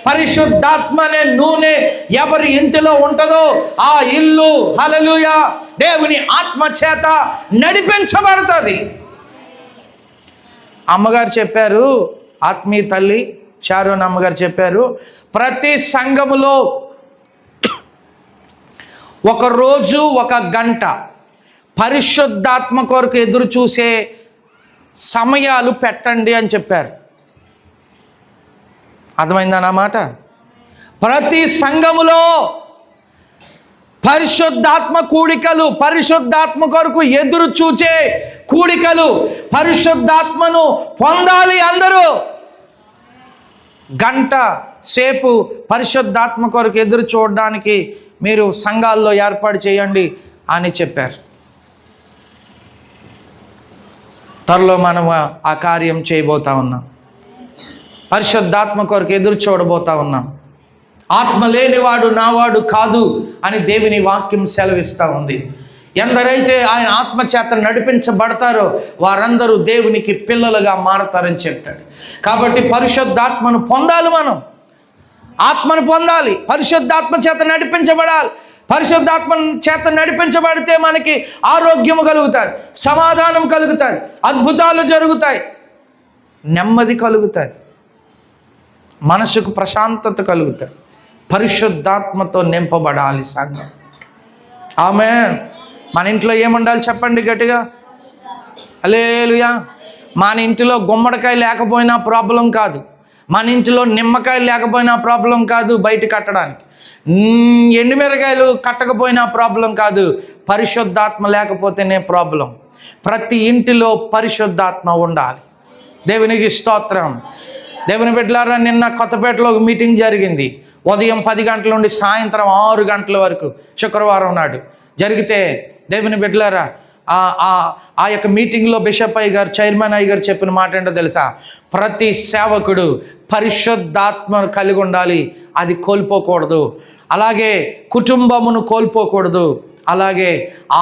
పరిశుద్ధాత్మ అనే నూనె ఎవరి ఇంటిలో ఉంటుందో ఆ ఇల్లు, హల్లెలూయా, దేవుని ఆత్మ చేత నడిపించబడుతుంది. అమ్మగారు చెప్పారు, ఆత్మీయ తల్లి షారోన్ అమ్మగారు చెప్పారు, ప్రతి సంఘములో ఒక రోజు 1 గంట పరిశుద్ధాత్మ కొరకు ఎదురు చూసే సమయాలు పెట్టండి అని చెప్పారు. అర్థమైందన్నమాట. ప్రతి సంఘములో పరిశుద్ధాత్మ కూడికలు, పరిశుద్ధాత్మ కొరకు ఎదురు చూచే కూడికలు, పరిశుద్ధాత్మను పొందాలి అందరూ. 1 గంట సేపు పరిశుద్ధాత్మ కొరకు ఎదురు చూడడానికి మీరు సంఘాల్లో ఏర్పాటు చేయండి అని చెప్పారు. త్వరలో మనం ఆ కార్యం చేయబోతా ఉన్నాం. పరిశుద్ధాత్మ కొరకు ఎదురు చూడబోతా ఉన్నాం. ఆత్మ లేనివాడు నావాడు కాదు అని దేవుని వాక్యం సెలవిస్తూ ఉంది. ఎందరైతే ఆయన ఆత్మ చేత నడిపించబడతారో వారందరూ దేవునికి పిల్లలుగా మారతారని చెప్తాడు. కాబట్టి పరిశుద్ధాత్మను పొందాలి. మనం ఆత్మను పొందాలి, పరిశుద్ధాత్మ చేత నడిపించబడాలి. పరిశుద్ధాత్మ చేత నడిపించబడితే మనకి ఆరోగ్యము కలుగుతాయి, సమాధానం కలుగుతాయి, అద్భుతాలు జరుగుతాయి, నెమ్మది కలుగుతుంది, మనసుకు ప్రశాంతత కలుగుతుంది. పరిశుద్ధాత్మతో నింపబడాలి సంఘం. ఆమేన్. మన ఇంట్లో ఏముండాలి చెప్పండి గట్టిగా. హల్లెలూయా. మన ఇంటిలో గుమ్మడికాయ లేకపోయినా ప్రాబ్లం కాదు, మన ఇంటిలో నిమ్మకాయ లేకపోయినా ప్రాబ్లం కాదు, బయట కట్టడానికి ఎండుమిరకాయలు కట్టకపోయినా ప్రాబ్లం కాదు, పరిశుద్ధాత్మ లేకపోతేనే ప్రాబ్లం. ప్రతి ఇంటిలో పరిశుద్ధాత్మ ఉండాలి. దేవునికి స్తోత్రం. దేవుని బిడ్డలారా, నిన్న కొత్తపేటలో ఒక మీటింగ్ జరిగింది. ఉదయం 10 గంటల నుండి సాయంత్రం 6 గంటల వరకు, శుక్రవారం నాడు జరిగితే, దేవుని బిడ్డలారా, ఆ యొక్క మీటింగ్లో బిషప్ అయ్య గారు, చైర్మన్ అయ్య గారు చెప్పిన మాట ఏంటో తెలుసా? ప్రతి సేవకుడు పరిశుద్ధాత్మను కలిగి ఉండాలి, అది కోల్పోకూడదు. అలాగే కుటుంబమును కోల్పోకూడదు, అలాగే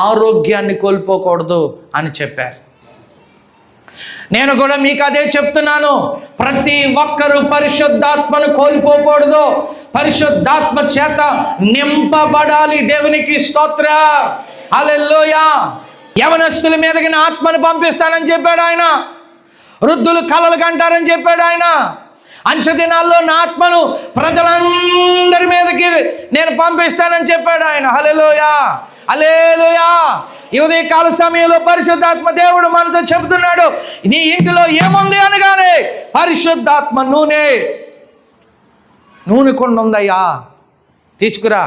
ఆరోగ్యాన్ని కోల్పోకూడదు అని చెప్పారు. నేను కూడా మీకు అదే చెప్తున్నాను. ప్రతి ఒక్కరూ పరిశుద్ధాత్మను కోల్పోకూడదు, పరిశుద్ధాత్మ చేత నింపబడాలి. దేవునికి స్తోత్రం, హల్లెలూయా. యవనస్తుల మీదకి నా ఆత్మను పంపిస్తానని చెప్పాడు ఆయన. వృద్ధులు కలలు కంటారని చెప్పాడు ఆయన. అంచె దినాల్లో నా ఆత్మను ప్రజలందరి మీదకి నేను పంపిస్తానని చెప్పాడు ఆయన. హల్లెలూయా, హల్లెలూయా. ఈ ఉదయకాల సమయంలో పరిశుద్ధాత్మ దేవుడు మనతో చెబుతున్నాడు, నీ ఇంటిలో ఏముంది అనగానే పరిశుద్ధాత్మ నూనె కొండ ఉందయ్యా, తీసుకురా.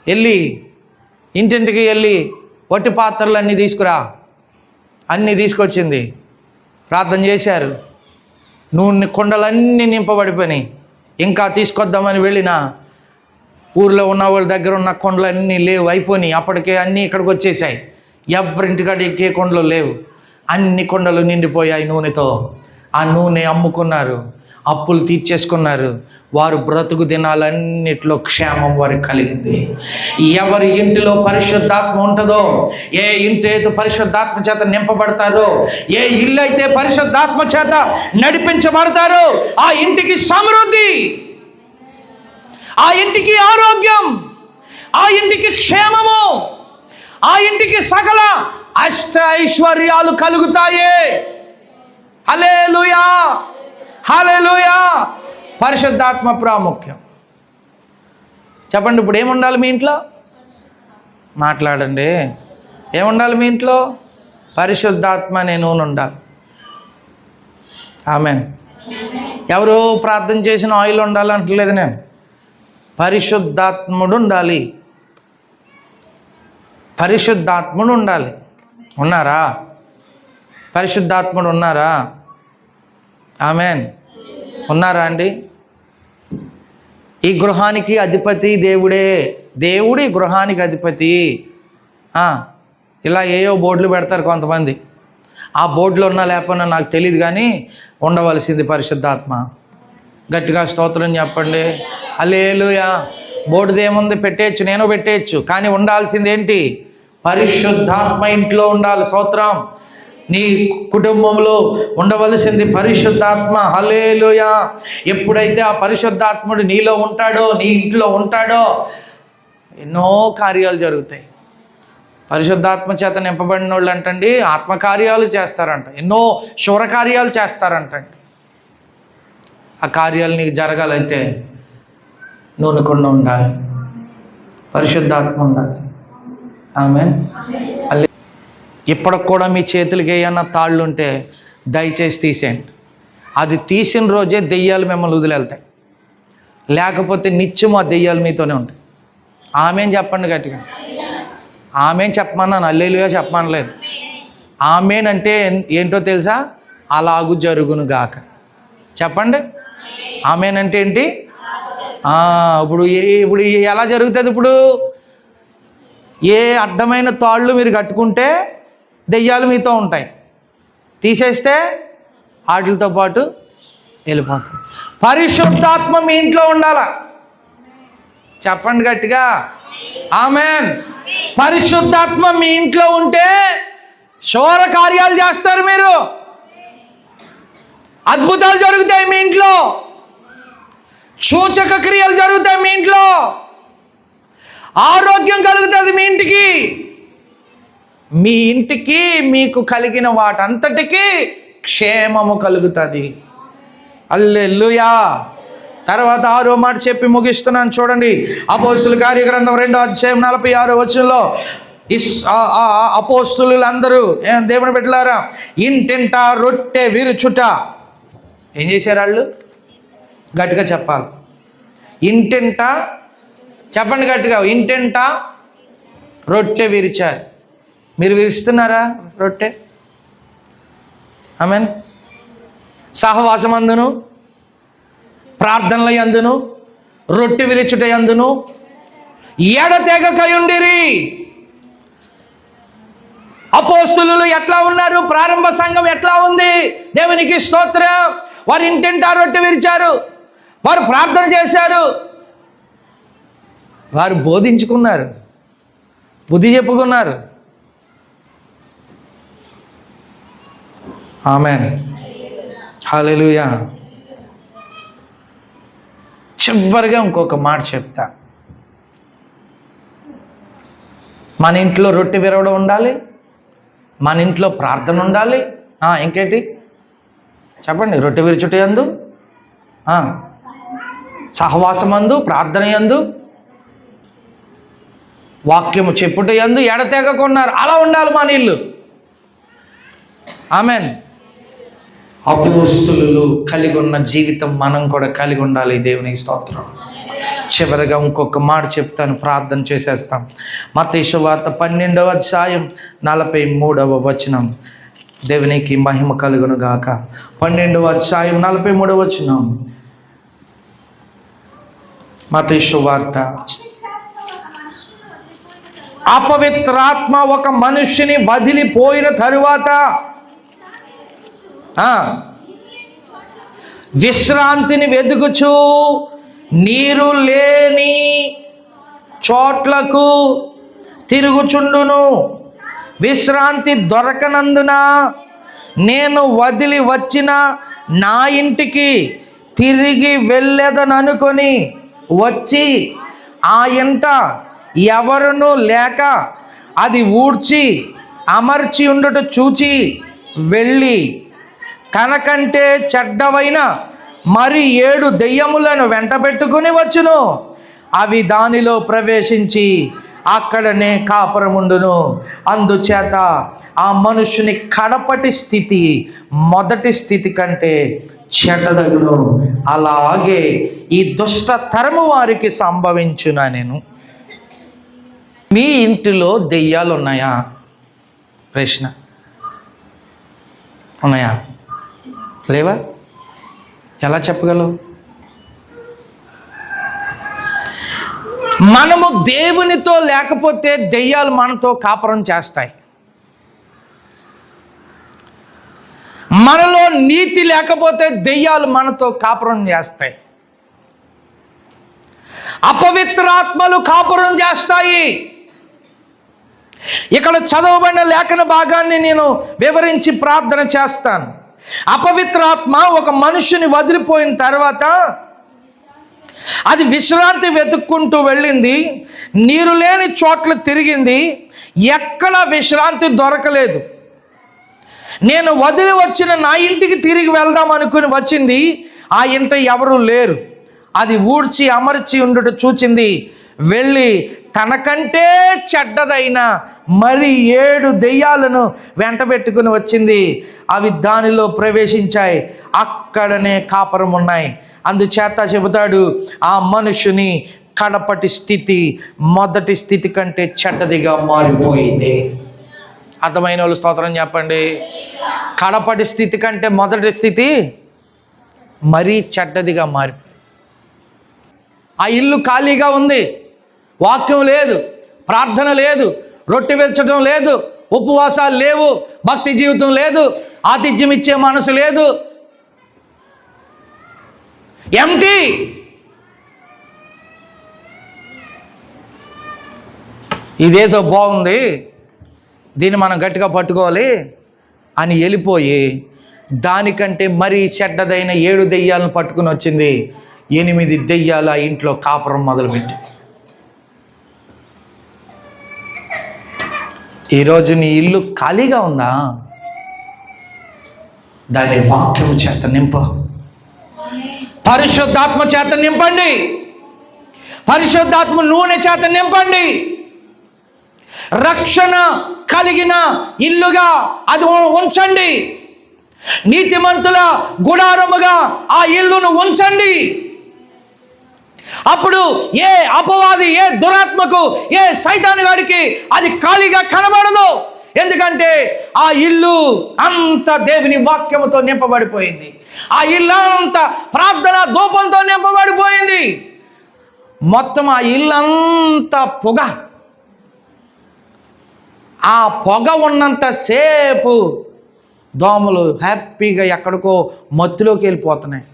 వెళ్ళి ఇంటింటికి వెళ్ళి వట్టి పాత్రలు అన్నీ తీసుకురా. అన్నీ తీసుకొచ్చింది. ప్రార్థన చేశారు. నూనె కుండలన్నీ నింపబడిపోయినాయి. ఇంకా తీసుకొద్దామని వెళ్ళిన ఊర్లో ఉన్న వాళ్ళ దగ్గర ఉన్న కొండలన్నీ లేవు, అయిపోయినాయి. అప్పటికే అన్నీ ఇక్కడికి వచ్చేసాయి. ఎవరింటికాడ ఎక్కే కొండలు లేవు. అన్ని కొండలు నిండిపోయాయి నూనెతో. ఆ నూనె అమ్ముకున్నారు, అప్పులు తీర్చేసుకున్నారు. వారు బ్రతుకు దినాలన్నిట్లో క్షేమం వారికి కలిగింది. ఎవరి ఇంటిలో పరిశుద్ధాత్మ ఉంటుందో, ఏ ఇంటి అయితే పరిశుద్ధాత్మ చేత నింపబడతారో, ఏ ఇల్లు అయితే పరిశుద్ధాత్మ చేత నడిపించబడతారో, ఆ ఇంటికి సమృద్ధి, ఆ ఇంటికి ఆరోగ్యం, ఆ ఇంటికి క్షేమము, ఆ ఇంటికి సకల అష్ట ఐశ్వర్యాలు కలుగుతాయి. హల్లెలూయా, హల్లెలూయా. పరిశుద్ధాత్మ ప్రాముఖ్యం. చెప్పండి, ఇప్పుడు ఏముండాలి మీ ఇంట్లో? మాట్లాడండి. ఏముండాలి మీ ఇంట్లో? పరిశుద్ధాత్మ అనే నూనె ఉండాలి. ఆమేన్. ఎవరు ప్రార్థన చేసిన ఆయిల్ ఉండాలి అంటలేదు నేను. పరిశుద్ధాత్ముడు ఉండాలి, పరిశుద్ధాత్ముడు ఉండాలి. ఉన్నారా? పరిశుద్ధాత్ముడు ఉన్నారా? ఆమేన్. ఉన్నారా అండి? ఈ గృహానికి అధిపతి దేవుడే. దేవుడు ఈ గృహానికి అధిపతి. ఇలా ఏయో బోర్డులు పెడతారు కొంతమంది. ఆ బోర్డులో ఉన్నా లేకపోయినా నాకు తెలియదు, కానీ ఉండవలసింది పరిశుద్ధాత్మ. గట్టిగా స్తోత్రం చెప్పండి. హల్లెలూయా. బోర్డుది ఏముంది? పెట్టేయచ్చు, నేను పెట్టేయచ్చు, కానీ ఉండాల్సింది ఏంటి? పరిశుద్ధాత్మ ఇంట్లో ఉండాలి. స్తోత్రం. నీ కుటుంబంలో ఉండవలసింది పరిశుద్ధాత్మ. హల్లెలూయా. ఎప్పుడైతే ఆ పరిశుద్ధాత్ముడు నీలో ఉంటాడో, నీ ఇంట్లో ఉంటాడో, ఎన్నో కార్యాలు జరుగుతాయి. పరిశుద్ధాత్మ చేత నింపబడిన వాళ్ళు అంటండి ఆత్మకార్యాలు చేస్తారంట, ఎన్నో శూరకార్యాలు చేస్తారంటండి. ఆ కార్యాలు నీకు జరగాలంటే నూనెకుండా ఉండాలి, పరిశుద్ధాత్మ ఉండాలి. ఆమేన్. ఇప్పటికి కూడా మీ చేతులకి ఏమన్నా తాళ్ళు ఉంటే దయచేసి తీసేయండి. అది తీసిన రోజే దెయ్యాలు మిమ్మల్ని వదిలేళ్తాయి. లేకపోతే నిత్యం ఆ దెయ్యాలు మీతోనే ఉంటాయి. ఆమేన్ చెప్పండి గట్టిగా. ఆమేన్ చెప్పమన్నాను, హల్లెలూయా చెప్పమనలేదు. ఆమేన్ అంటే ఏంటో తెలుసా? అలాగు జరుగును గాక. చెప్పండి. ఆమేన్ అంటే ఏంటి? ఇప్పుడు ఇప్పుడు ఎలా జరుగుతుంది? ఇప్పుడు ఏ అడ్డమైన తాళ్ళు మీరు కట్టుకుంటే దెయ్యాలు మీతో ఉంటాయి, తీసేస్తే వాటితో పాటు వెళ్ళిపోతుంది. పరిశుద్ధాత్మ మీ ఇంట్లో ఉండాలా? చెప్పండి గట్టిగా. ఆమేన్. పరిశుద్ధాత్మ మీ ఇంట్లో ఉంటే శూర కార్యాలు చేస్తారు మీరు. అద్భుతాలు జరుగుతాయి మీ ఇంట్లో, సూచక క్రియలు జరుగుతాయి మీ ఇంట్లో, ఆరోగ్యం కలుగుతుంది మీ ఇంటికి. మీ ఇంటికి మీకు కలిగిన వాటంతటికీ క్షేమము కలుగుతుంది. హల్లెలూయా. తర్వాత 6వ మాట చెప్పి ముగిస్తున్నాను చూడండి. అపోస్తుల కార్యగ్రంథం 2వ అధ్యాయం 46వ వచనంలో అపోస్తులందరూ దేవుని బిడ్డలారా ఇంటింట రొట్టె విరుచుట. ఏం చేశారు వాళ్ళు? గట్టిగా చెప్పాలి. ఇంటింట, చెప్పండి గట్టిగా, ఇంటింట రొట్టె విరిచారు. మీరు విరుస్తున్నారా రొట్టె? ఆమేన్. సహవాసం అందును, ప్రార్థనల యందును, రొట్టె విరుచుట యందును ఎడతెగకయుండిరి. అపోస్తులు ఎట్లా ఉన్నారు? ప్రారంభ సంఘం ఎట్లా ఉంది? దేవునికి స్తోత్రం. వారు ఇంటింటా రొట్టె విరిచారు, వారు ప్రార్థన చేశారు, వారు బోధించుకున్నారు, బుద్ధి చెప్పుకున్నారు. ఆమెన్. హల్లెలూయా. చివరిగా ఇంకొక మాట చెప్తా. మన ఇంట్లో రొట్టె విరవడం ఉండాలి, మన ఇంట్లో ప్రార్థన ఉండాలి. ఇంకేంటి చెప్పండి? రొట్టె విరుచుట యందు, సహవాసమందు, ప్రార్థన యందు, వాక్యము చెప్పుట యందు ఎడతెగకున్నారు. అలా ఉండాలి మన ఇల్లు. ఆమెన్. అపోస్తులు కలిగి ఉన్న జీవితం మనం కూడా కలిగి ఉండాలి. దేవునికి స్తోత్రం. చివరిగా ఇంకొక మాట చెప్తాను, ప్రార్థన చేసేస్తాం. మత్తయి సువార్త 12వ అధ్యాయం 43వ వచనం. దేవునికి మహిమ కలుగును గాక. 12వ అధ్యాయం 43వ వచనం. మత్తయి సువార్త. అపవిత్రాత్మ ఒక మనుష్యుని వదిలిపోయిన తరువాత విశ్రాంతిని వెదుకుచు నీరు లేని చోట్లకు తిరుగుచుండును. విశ్రాంతి దొరకనందున నేను వదిలి వచ్చిన నా ఇంటికి తిరిగి వెళ్ళేదననుకొని వచ్చి ఆ ఇంట ఎవరునూ లేక అది ఊడ్చి అమర్చి ఉండట చూచి వెళ్ళి తనకంటే చెడ్డవైన మరి 7 దెయ్యములను వెంట పెట్టుకుని వచ్చును. అవి దానిలో ప్రవేశించి అక్కడనే కాపురముండును. అందుచేత ఆ మనుషుని కడపటి స్థితి మొదటి స్థితి కంటే చెడ్డదగును. అలాగే ఈ దుష్ట తరము వారికి సంభవించునా. నేను మీ ఇంటిలో దెయ్యాలు ఉన్నాయా? ప్రశ్న. ఉన్నాయా? లేవా? ఎలా చెప్పగలవు? మనము దేవునితో లేకపోతే దెయ్యాలు మనతో కాపురం చేస్తాయి. మనలో నీతి లేకపోతే దెయ్యాలు మనతో కాపురం చేస్తాయి. అపవిత్రాత్మలు కాపురం చేస్తాయి. ఇక్కడ చదవబడిన లేఖన భాగాన్ని నేను వివరించి ప్రార్థన చేస్తాను. అపవిత్రాత్మ ఒక మనుషుని వదిలిపోయిన తర్వాత అది విశ్రాంతి వెతుక్కుంటూ వెళ్ళింది. నీరు లేని చోట్ల తిరిగింది. ఎక్కడ విశ్రాంతి దొరకలేదు. నేను వదిలి వచ్చిన నా ఇంటికి తిరిగి వెళ్దాం అనుకుని వచ్చింది. ఆ ఇంట ఎవరూ లేరు. అది ఊడ్చి అమర్చి ఉండుట చూచింది. వెళ్ళి తనకంటే చెడ్డదైన మరి 7 దెయ్యాలను వెంట పెట్టుకుని వచ్చింది. అవి దానిలో ప్రవేశించాయి. అక్కడనే కాపురం ఉన్నాయి. అందుచేత చెబుతాడు, ఆ మనుషుని కడపటి స్థితి మొదటి స్థితి కంటే చెడ్డదిగా మారిపోయింది. అర్థమైన వాళ్ళు స్తోత్రం చెప్పండి. కడపటి స్థితి కంటే మొదటి స్థితి మరీ చెడ్డదిగా మారిపోయింది. ఆ ఇల్లు ఖాళీగా ఉంది. వాక్యం లేదు, ప్రార్థన లేదు, రొట్టె వెచ్చడం లేదు, ఉపవాసాలు లేవు, భక్తి జీవితం లేదు, ఆతిథ్యం ఇచ్చే మనసు లేదు. ఎంటీ. ఇదేదో బాగుంది, దీన్ని మనం గట్టిగా పట్టుకోవాలి అని వెళ్ళిపోయి దానికంటే మరీ చెడ్డదైన 7 దెయ్యాలను పట్టుకుని వచ్చింది. 8 దెయ్యాలు ఆ ఇంట్లో కాపురం మొదలుపెట్టి. ఈరోజు నీ ఇల్లు ఖాళీగా ఉందా? దాన్ని వాక్యము చేత నింపు. పరిశుద్ధాత్మ చేత నింపండి. పరిశుద్ధాత్మ నూనె చేత నింపండి. రక్షణ కలిగిన ఇల్లుగా అది ఉంచండి. నీతిమంతుల గుడారముగా ఆ ఇల్లును ఉంచండి. అప్పుడు ఏ అపవాది, ఏ దురాత్మకు, ఏ సైతానుగాడికి అది ఖాళీగా కనబడదు. ఎందుకంటే ఆ ఇల్లు అంత దేవుని వాక్యముతో నింపబడిపోయింది. ఆ ఇల్లు అంత ప్రార్థన ధూపంతో నింపబడిపోయింది. మొత్తం ఆ ఇల్లంతా పొగ. ఆ పొగ ఉన్నంతసేపు దోమలు హ్యాపీగా ఎక్కడికో మత్తులోకి వెళ్ళిపోతున్నాయి.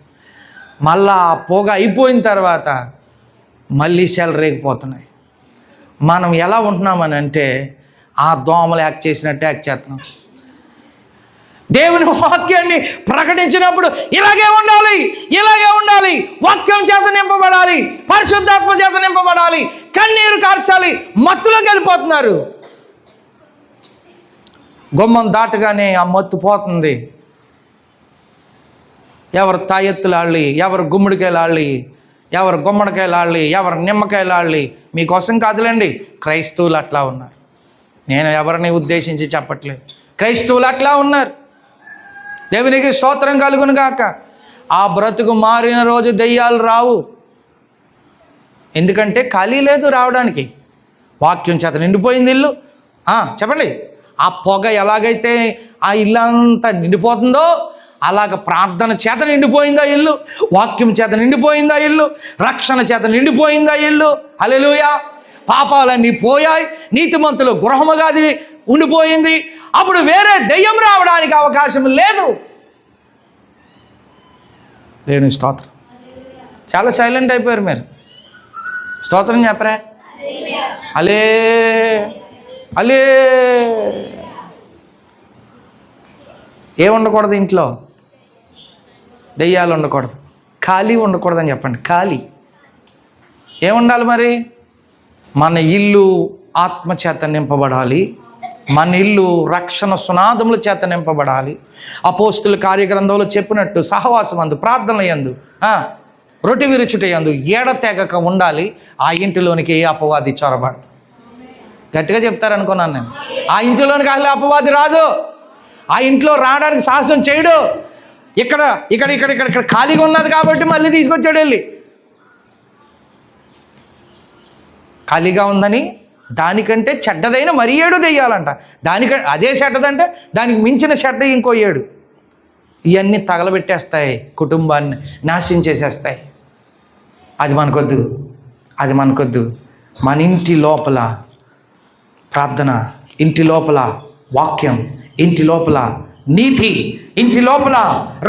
మళ్ళా ఆ పొగ అయిపోయిన తర్వాత మళ్ళీ చెలరేగిపోతున్నాయి. మనం ఎలా ఉంటున్నామని అంటే ఆ దోమలు యాక్ట్ చేసినట్టు యాక్ట్ చేస్తున్నాం. దేవుని వాక్యాన్ని ప్రకటించినప్పుడు ఇలాగే ఉండాలి, ఇలాగే ఉండాలి. వాక్యం చేత నింపబడాలి, పరిశుద్ధాత్మ చేత నింపబడాలి. కన్నీరు కార్చాలి. మత్తులోకి వెళ్ళిపోతున్నారు. గుమ్మం దాటగానే ఆ మత్తు పోతుంది. ఎవరు తాయెత్తులాళ్ళి, ఎవరు గుమ్మడికాయలాళ్ళి, ఎవరు గుమ్మడికాయలాళ్ళి, ఎవరు నిమ్మకాయలాళ్ళి. మీకోసం కాదులేండి, క్రైస్తవులు అట్లా ఉన్నారు. నేను ఎవరిని ఉద్దేశించి చెప్పట్లేదు, క్రైస్తవులు అట్లా ఉన్నారు. దేవునికి స్తోత్రం కలుగును గాక. ఆ బ్రతుకు మారిన రోజు దెయ్యాలు రావు. ఎందుకంటే ఖాళీ లేదు రావడానికి. వాక్యం చేత నిండిపోయింది ఇల్లు. చెప్పండి. ఆ పొగ ఎలాగైతే ఆ ఇల్లు అంతా నిండిపోతుందో అలాగ ప్రార్థన చేత నిండిపోయిందా ఇల్లు, వాక్యం చేత నిండిపోయిందా ఇల్లు, రక్షణ చేత నిండిపోయిందా ఇల్లు. హల్లెలూయా. పాపాలన్నీ పోయాయి, నీతిమంతులు గృహముగా అది ఉండిపోయింది. అప్పుడు వేరే దెయ్యం రావడానికి అవకాశం లేదు. దేవుని స్తోత్రం. చాలా సైలెంట్ అయిపోయారు మీరు. స్తోత్రం చెప్పరా? అలే అలే. ఏముండకూడదు ఇంట్లో? దెయ్యాలు ఉండకూడదు, ఖాళీ ఉండకూడదని చెప్పండి. ఖాళీ ఏముండాలి మరి? మన ఇల్లు ఆత్మచేత నింపబడాలి. మన ఇల్లు రక్షణ సునాదముల చేత నింపబడాలి. అపోస్తుల కార్యగ్రంథంలో చెప్పినట్టు సహవాసం అందు, ప్రార్థన యందు, రొట్టె విరుచుట యందు ఎడతెగక ఉండాలి. ఆ ఇంటిలోనికి ఏ అపవాది చొరబడదు. గట్టిగా చెప్తారనుకున్నాను నేను. ఆ ఇంటిలోనికి అసలు అపవాది రాదు. ఆ ఇంట్లో రావడానికి సాహసం చేయడు. ఇక్కడ ఇక్కడ ఇక్కడ ఇక్కడ ఇక్కడ ఖాళీగా ఉన్నది కాబట్టి మళ్ళీ తీసుకొచ్చాడు వెళ్ళి. ఖాళీగా ఉందని దానికంటే చెడ్డదైన మరి 7 దెయ్యాలంట. అదే చెడ్డదంటే దానికి మించిన చెడ్డ ఇంకో 7. ఇవన్నీ తగలబెట్టేస్తాయి, కుటుంబాన్ని నాశనం చేసేస్తాయి. అది మనకొద్దు, అది మనకొద్దు. మన ఇంటి లోపల ప్రార్థన, ఇంటి లోపల వాక్యం, ఇంటి లోపల నీతి, ఇంటి లోపల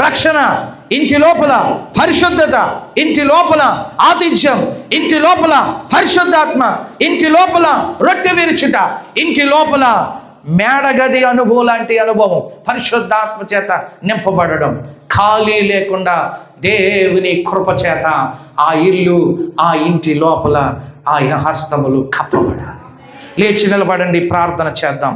రక్షణ, ఇంటి లోపల పరిశుద్ధత, ఇంటి లోపల ఆతిథ్యం, ఇంటి లోపల పరిశుద్ధాత్మ, ఇంటి లోపల రొట్టె విరుచుట, ఇంటి లోపల మేడగది అనుభవం లాంటి అనుభవం, పరిశుద్ధాత్మ చేత నింపబడడం. ఖాళీ లేకుండా దేవుని కృప చేత ఆ ఇల్లు, ఆ ఇంటి లోపల ఆయన హస్తములు కప్పబడాలి. లేచి నిలబడండి, ప్రార్థన చేద్దాం.